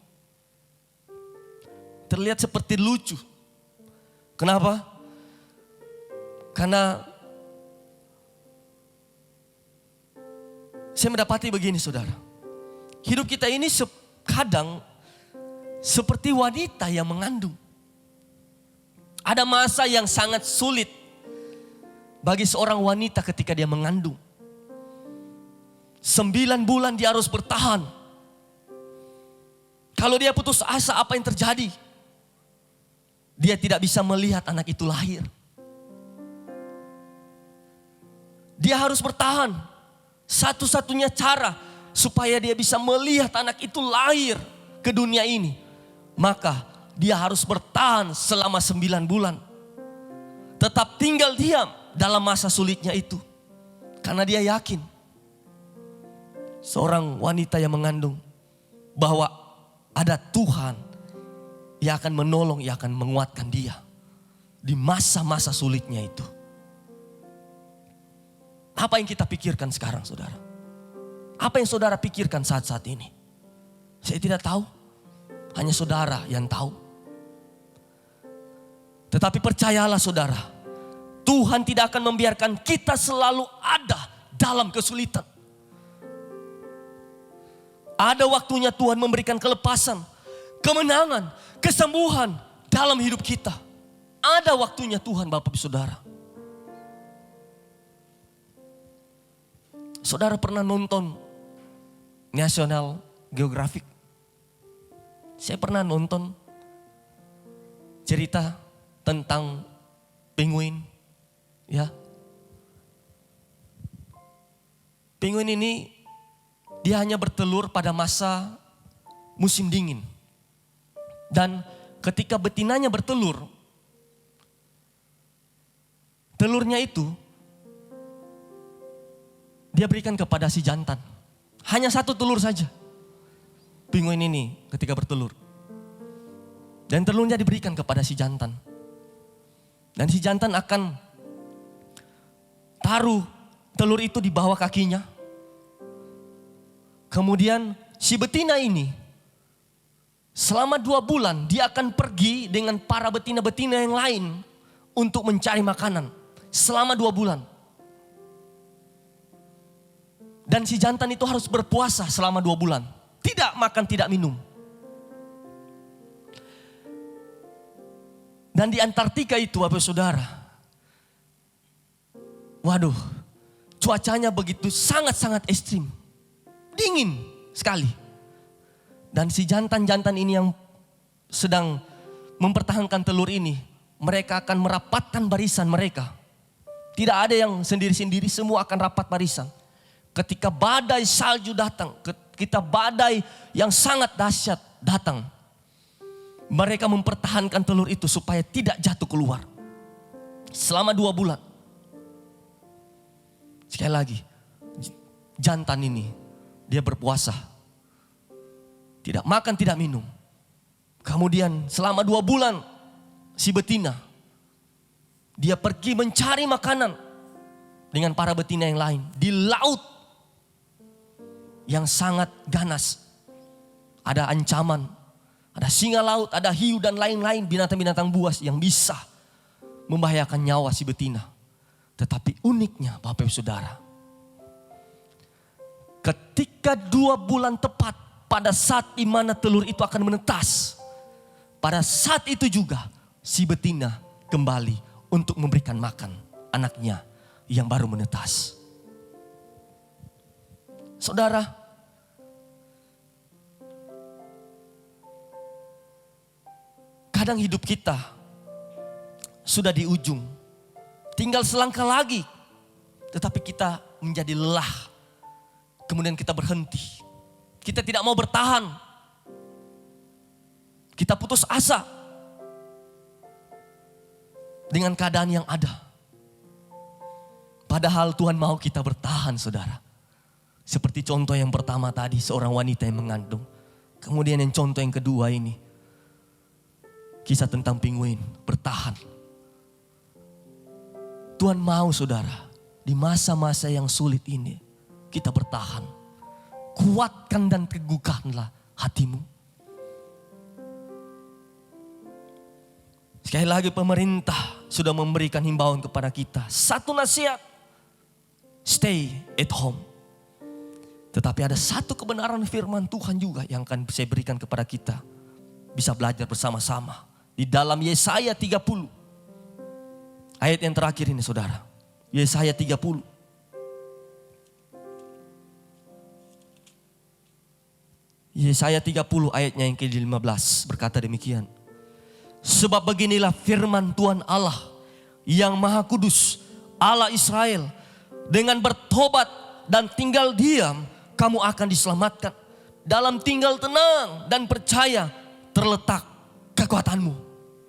terlihat seperti lucu. Kenapa? Karena saya mendapati begini saudara. Hidup kita ini kadang seperti wanita yang mengandung. Ada masa yang sangat sulit bagi seorang wanita ketika dia mengandung. 9 bulan dia harus bertahan. Kalau dia putus asa, apa yang terjadi? Dia tidak bisa melihat anak itu lahir. Dia harus bertahan. Satu-satunya cara supaya dia bisa melihat anak itu lahir ke dunia ini, maka dia harus bertahan selama 9 bulan. Tetap tinggal diam dalam masa sulitnya itu. Karena dia yakin seorang wanita yang mengandung bahwa ada Tuhan yang akan menolong, yang akan menguatkan dia di masa-masa sulitnya itu. Apa yang kita pikirkan sekarang saudara? Apa yang saudara pikirkan saat-saat ini? Saya tidak tahu. Hanya saudara yang tahu. Tetapi percayalah saudara. Tuhan tidak akan membiarkan kita selalu ada dalam kesulitan. Ada waktunya Tuhan memberikan kelepasan, kemenangan, kesembuhan dalam hidup kita. Ada waktunya Tuhan Bapak Ibu Saudara. Saudara pernah nonton National Geographic? Saya pernah nonton cerita tentang penguin, ya. Penguin ini dia hanya bertelur pada masa musim dingin. Dan ketika betinanya bertelur, telurnya itu dia berikan kepada si jantan. Hanya satu telur saja. Penguin ini ketika bertelur. Dan telurnya diberikan kepada si jantan. Dan si jantan akan taruh telur itu di bawah kakinya. Kemudian si betina ini selama 2 bulan dia akan pergi dengan para betina-betina yang lain untuk mencari makanan. Selama 2 bulan. Dan si jantan itu harus berpuasa selama 2 bulan. Tidak makan, tidak minum. Dan di Antartika itu Bapak Saudara. Waduh, cuacanya begitu sangat-sangat ekstrim. Dingin sekali. Dan si jantan-jantan ini yang sedang mempertahankan telur ini, mereka akan merapatkan barisan mereka. Tidak ada yang sendiri-sendiri, semua akan rapat barisan. Ketika badai salju datang, ketika badai yang sangat dahsyat datang, mereka mempertahankan telur itu supaya tidak jatuh keluar. Selama 2 bulan. Sekali lagi, jantan ini, dia berpuasa. Tidak makan, tidak minum. Kemudian selama 2 bulan, si betina, dia pergi mencari makanan dengan para betina yang lain. Di laut yang sangat ganas. Ada ancaman, ada singa laut, ada hiu dan lain-lain binatang-binatang buas yang bisa membahayakan nyawa si betina. Tetapi uniknya Bapak Ibu Saudara, ketika 2 bulan tepat pada saat di mana telur itu akan menetas, pada saat itu juga si betina kembali untuk memberikan makan anaknya yang baru menetas. Saudara, kadang hidup kita sudah di ujung, tinggal selangkah lagi, tetapi kita menjadi lelah. Kemudian kita berhenti. Kita tidak mau bertahan. Kita putus asa dengan keadaan yang ada. Padahal Tuhan mau kita bertahan, saudara. Seperti contoh yang pertama tadi, seorang wanita yang mengandung. Kemudian yang contoh yang kedua ini, kisah tentang pinguin bertahan. Tuhan mau, saudara, di masa-masa yang sulit ini kita bertahan. Kuatkan dan teguhkanlah hatimu. Sekali lagi, pemerintah sudah memberikan himbauan kepada kita. Satu nasihat, stay at home. Tetapi ada satu kebenaran firman Tuhan juga yang akan saya berikan kepada kita. Bisa belajar bersama-sama. Di dalam Yesaya 30. Ayat yang terakhir ini, saudara. Yesaya 30. Yesaya 30 ayatnya yang ke-15 berkata demikian. Sebab beginilah firman Tuhan Allah yang Maha Kudus, Allah Israel. Dengan bertobat dan tinggal diam, kamu akan diselamatkan. Dalam tinggal tenang dan percaya terletak kekuatanmu.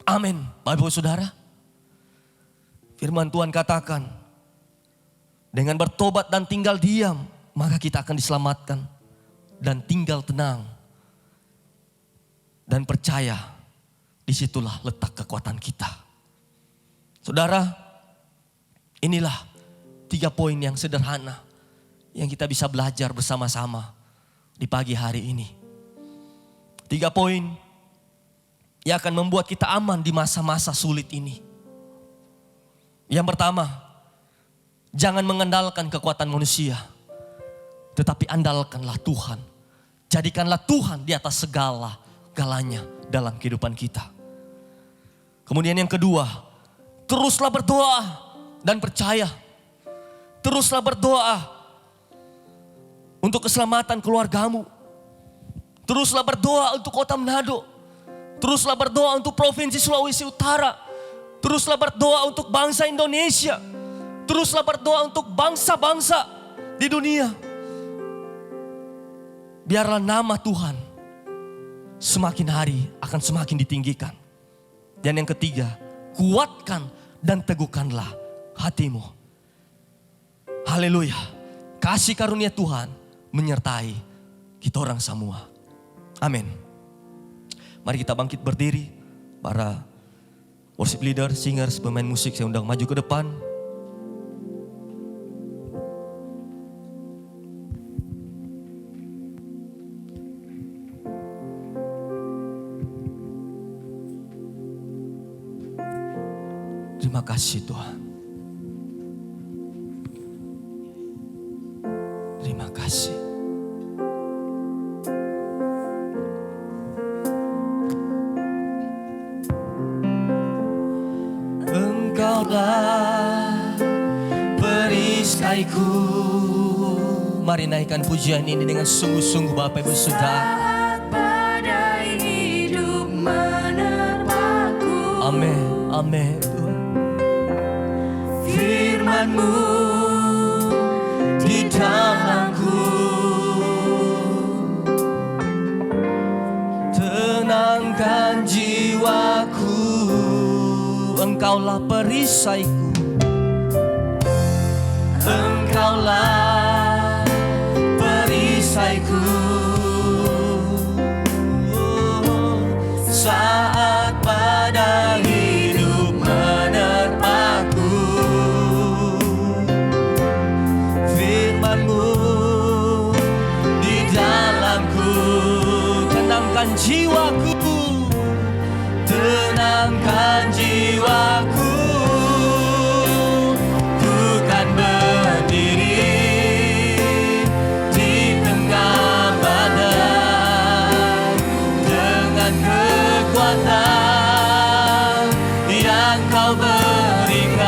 Amin. Bapak Ibu Saudara, firman Tuhan katakan, dengan bertobat dan tinggal diam, maka kita akan diselamatkan. Dan tinggal tenang dan percaya, disitulah letak kekuatan kita. Saudara, inilah 3 poin yang sederhana yang kita bisa belajar bersama-sama di pagi hari ini. 3 poin yang akan membuat kita aman di masa-masa sulit ini. Yang pertama, jangan mengandalkan kekuatan manusia, tetapi andalkanlah Tuhan. Jadikanlah Tuhan di atas segala-galanya dalam kehidupan kita. Kemudian yang kedua, teruslah berdoa dan percaya. Teruslah berdoa untuk keselamatan keluargamu. Teruslah berdoa untuk kota Manado. Teruslah berdoa untuk provinsi Sulawesi Utara. Teruslah berdoa untuk bangsa Indonesia. Teruslah berdoa untuk bangsa-bangsa di dunia. Biarlah nama Tuhan semakin hari akan semakin ditinggikan. Dan yang ketiga, kuatkan dan teguhkanlah hatimu. Haleluya. Kasih karunia Tuhan menyertai kita orang semua. Amin. Mari kita bangkit berdiri. Para worship leader, singers, pemain musik saya undang maju ke depan. Terima kasih Tuhan. Terima kasih. Engkaulah perisai perisaiku. Mari naikkan pujian ini dengan sungguh-sungguh Bapak Ibu Saudara. Saat badai hidup menerpaku, Amin, amin Tuhan. firman-Mu Di dalamku, tenangkan jiwaku. Engkaulah perisaiku, Engkaulah perisaiku. Saat badai hidup menerpaku, firman-Mu di dalamku. Tenangkan jiwaku, tenangkan jiwaku. Ku kan berdiri di tengah badai dengan kekuatan yang Kau berikan.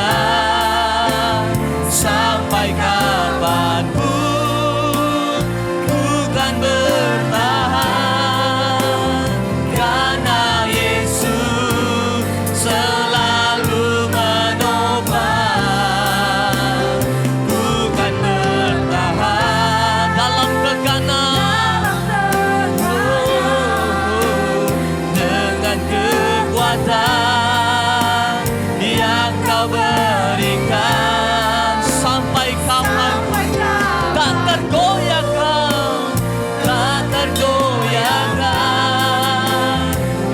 Sampai kapanpun ku kan bertahan, karena Yesus selalu menopang. Ku kan bertahan dalam tekanan, dengan kekuatan yang Kau berikan. Sampai kapan tak tergoyahkan, tak tergoyahkan,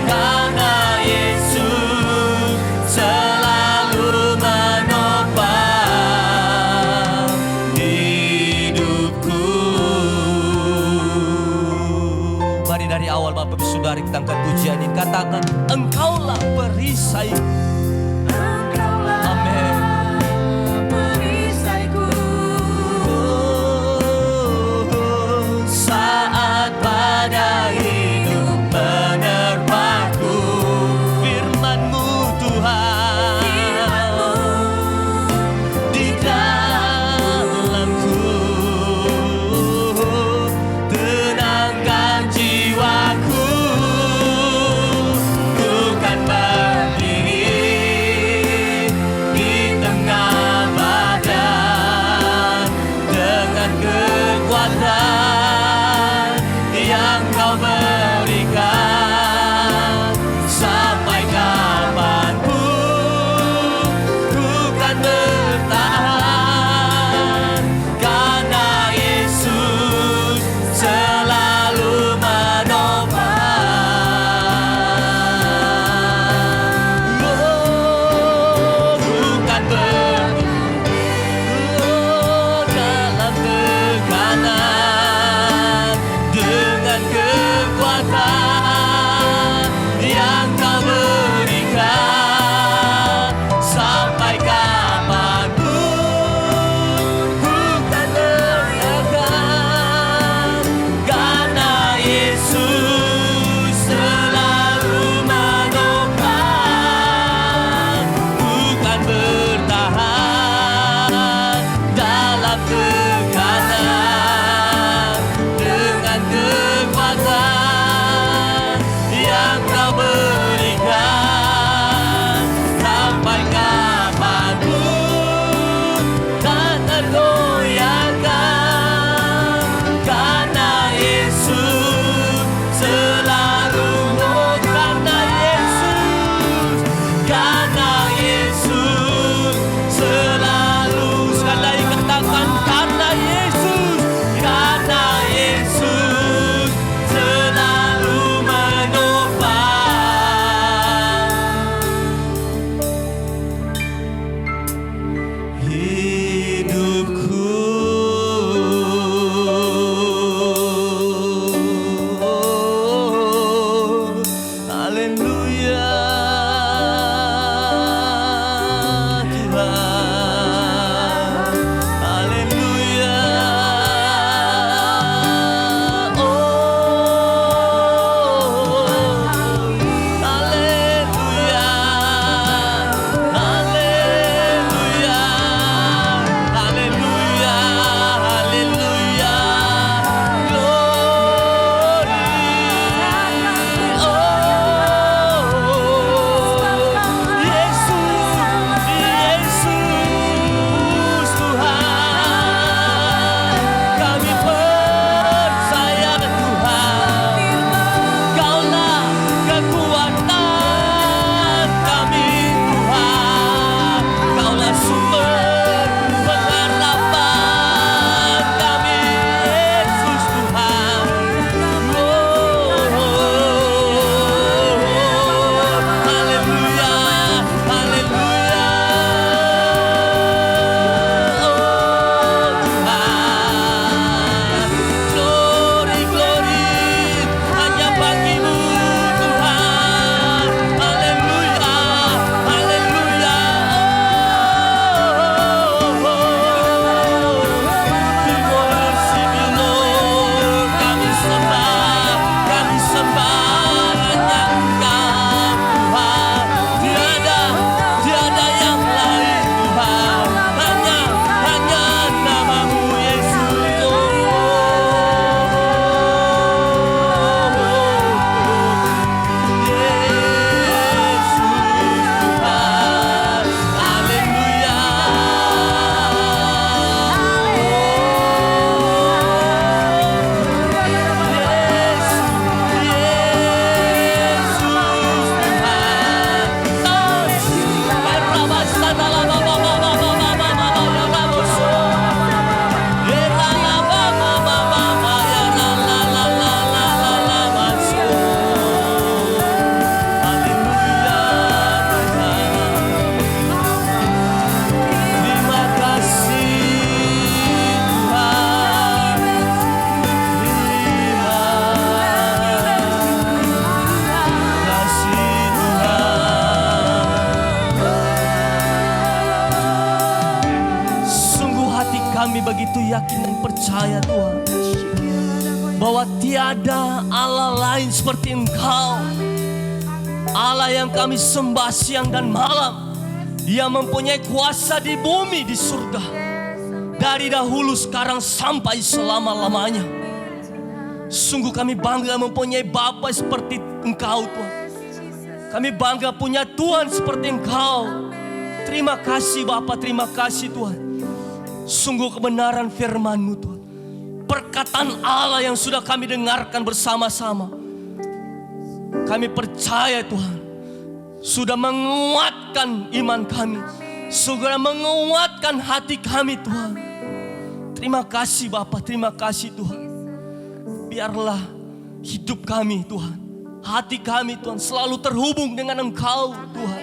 karena Yesus selalu menopang hidupku. Mari dari awal Bapak Ibu Saudara kita angkat pujian ini, katakan Engkaulah perisai. Amin. perisaiku, Saat badai hidup menerpaku, firman-Mu Tuhan di dalamku. Tenangkan jiwaku, ku kan berdiri di tengah badan dengan kekuatan yang Kau berikan. Sampai kapanpun ku kan bertahan, karena Yesus selalu menopang. Bukan berdiri dalam tekanan, begitu yakin dan percaya Tuhan, bahwa tiada Allah lain seperti Engkau. Allah yang kami sembah siang dan malam. Dia mempunyai kuasa di bumi, di surga. Dari dahulu, sekarang, sampai selama-lamanya. Sungguh kami bangga mempunyai Bapa seperti Engkau Tuhan. Kami bangga punya Tuhan seperti Engkau. Terima kasih Bapa, terima kasih Tuhan. Sungguh kebenaran firman-Mu Tuhan. Perkataan Allah yang sudah kami dengarkan bersama-sama. Kami percaya Tuhan, sudah menguatkan iman kami. Sudah menguatkan hati kami Tuhan. Terima kasih Bapa, terima kasih Tuhan. Biarlah hidup kami Tuhan, hati kami Tuhan selalu terhubung dengan Engkau Tuhan.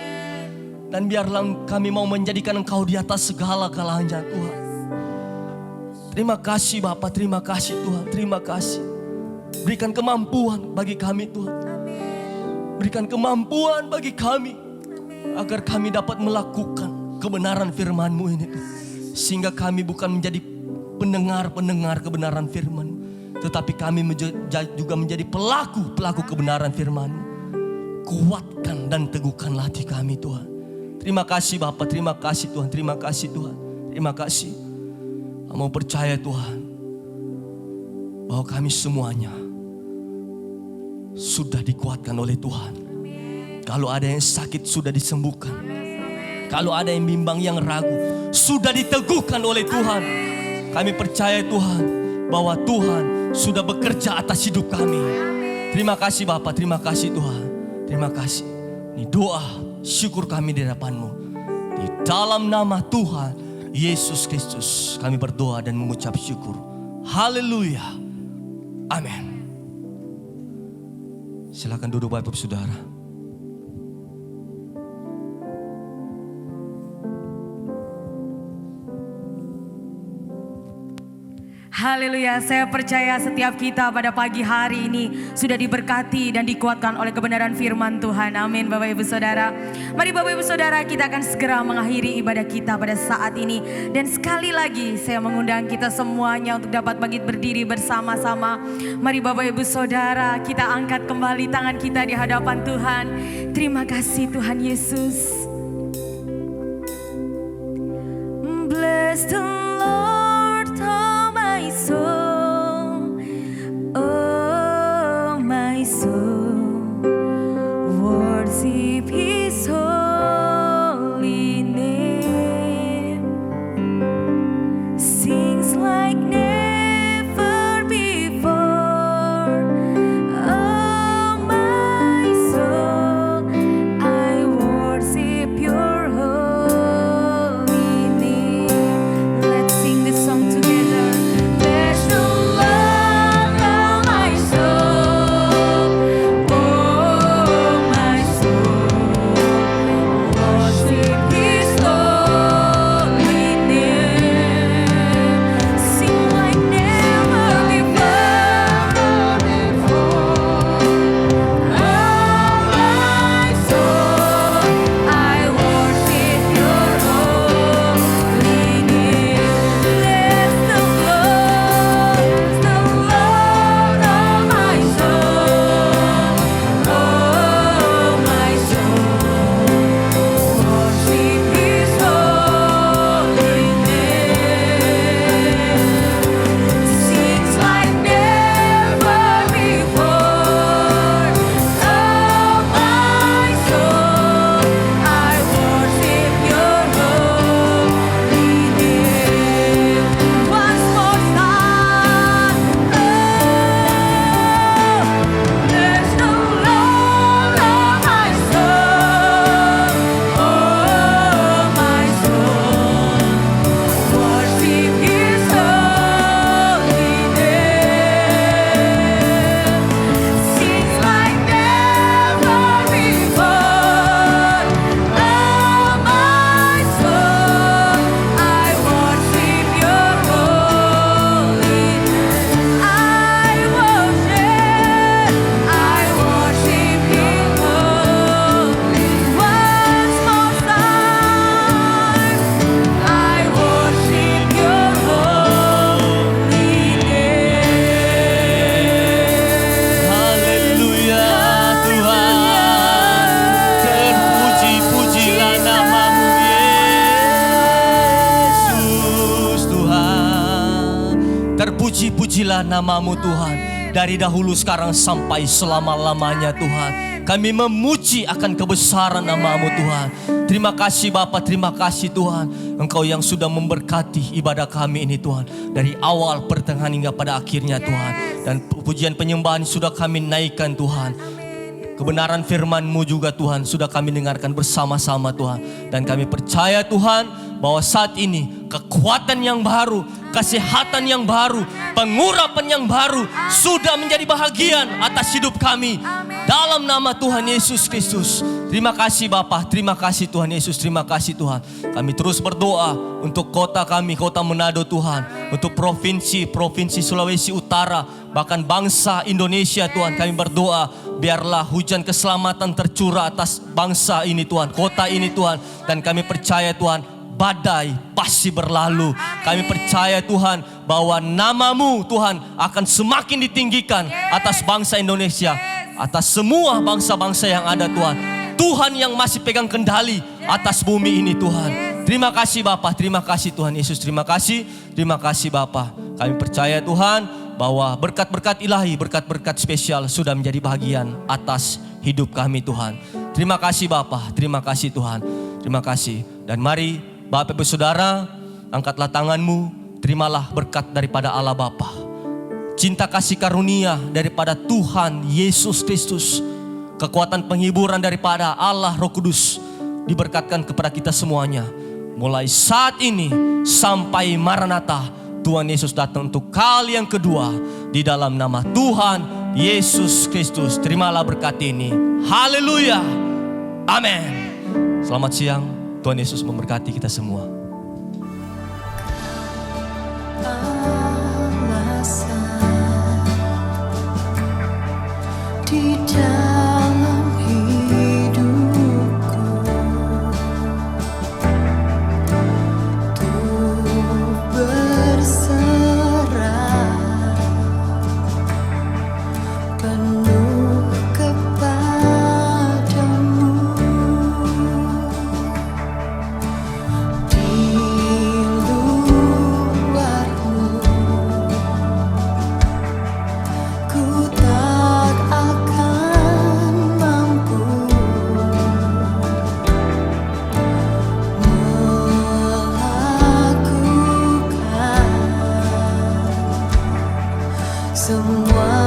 Dan biarlah kami mau menjadikan Engkau di atas segala-galanya Tuhan. Terima kasih Bapa, terima kasih Tuhan, terima kasih. Berikan kemampuan bagi kami Tuhan. Berikan kemampuan bagi kami, agar kami dapat melakukan kebenaran firman-Mu ini Tuhan. Sehingga kami bukan menjadi pendengar-pendengar kebenaran firman, tetapi kami juga menjadi pelaku-pelaku kebenaran firman-Mu. Kuatkan dan teguhkanlah hati kami Tuhan. Terima kasih Bapa, terima kasih Tuhan, terima kasih Tuhan, terima kasih. Kami mau percaya Tuhan, bahwa kami semuanya sudah dikuatkan oleh Tuhan. Kalau ada yang sakit sudah disembuhkan. Kalau ada yang bimbang, yang ragu, sudah diteguhkan oleh Tuhan. Kami percaya Tuhan, bahwa Tuhan sudah bekerja atas hidup kami. Terima kasih Bapa, terima kasih Tuhan, terima kasih. Ini doa syukur kami di hadapan-Mu. Di dalam nama Tuhan Yesus Kristus kami berdoa dan mengucap syukur. Haleluya. Amin. Silakan duduk Bapak Ibu Saudara. Haleluya, saya percaya setiap kita pada pagi hari ini sudah diberkati dan dikuatkan oleh kebenaran firman Tuhan. Amin Bapak Ibu Saudara. Mari Bapak Ibu Saudara, kita akan segera mengakhiri ibadah kita pada saat ini. Dan sekali lagi saya mengundang kita semuanya untuk dapat bangkit berdiri bersama-sama. Mari Bapak Ibu Saudara, kita angkat kembali tangan kita di hadapan Tuhan. Terima kasih Tuhan Yesus. Bless the Lord, oh my soul, oh my soul, worship His holy name. Sings like never before, oh my soul, I worship Your holy name. Let Terpuji-pujilah namamu Tuhan. Dari dahulu sekarang sampai selama-lamanya Tuhan. Kami memuji akan kebesaran namamu Tuhan. Terima kasih Bapa, terima kasih Tuhan. Engkau yang sudah memberkati ibadah kami ini Tuhan. Dari awal, pertengahan hingga pada akhirnya Tuhan. Dan pujian penyembahan sudah kami naikkan Tuhan. Kebenaran firman-Mu juga Tuhan sudah kami dengarkan bersama-sama Tuhan. Dan kami percaya Tuhan bahwa saat ini kekuatan yang baru, kesehatan yang baru, pengurapan yang baru sudah menjadi bahagian atas hidup kami. Dalam nama Tuhan Yesus Kristus. Terima kasih Bapa, terima kasih Tuhan Yesus, terima kasih Tuhan. Kami terus berdoa untuk kota kami, kota Manado Tuhan. Untuk provinsi Sulawesi Utara, bahkan bangsa Indonesia Tuhan. Kami berdoa biarlah hujan keselamatan tercurah atas bangsa ini Tuhan, kota ini Tuhan. Dan kami percaya Tuhan, badai pasti berlalu. Kami percaya Tuhan bahwa namamu Tuhan akan semakin ditinggikan atas bangsa Indonesia, atas semua bangsa-bangsa yang ada Tuhan. Tuhan yang masih pegang kendali atas bumi ini Tuhan. Terima kasih Bapa, terima kasih Tuhan Yesus, terima kasih Bapa. Kami percaya Tuhan bahwa berkat-berkat ilahi, berkat-berkat spesial sudah menjadi bahagian atas hidup kami Tuhan. Terima kasih Bapa, terima kasih Tuhan, terima kasih. Dan mari Bapak Ibu Saudara, angkatlah tanganmu, terimalah berkat daripada Allah Bapa. Cinta kasih karunia daripada Tuhan Yesus Kristus. Kekuatan penghiburan daripada Allah Roh Kudus diberkatkan kepada kita semuanya. Mulai saat ini sampai Maranatha, Tuhan Yesus datang untuk kali yang kedua. Di dalam nama Tuhan Yesus Kristus, terimalah berkat ini. Haleluya, amin. Selamat siang, Tuhan Yesus memberkati kita semua. Di dalam hidupku, tuh berserah penuh kepadamu. Di luarmu ku tak akan mampu melakukan semua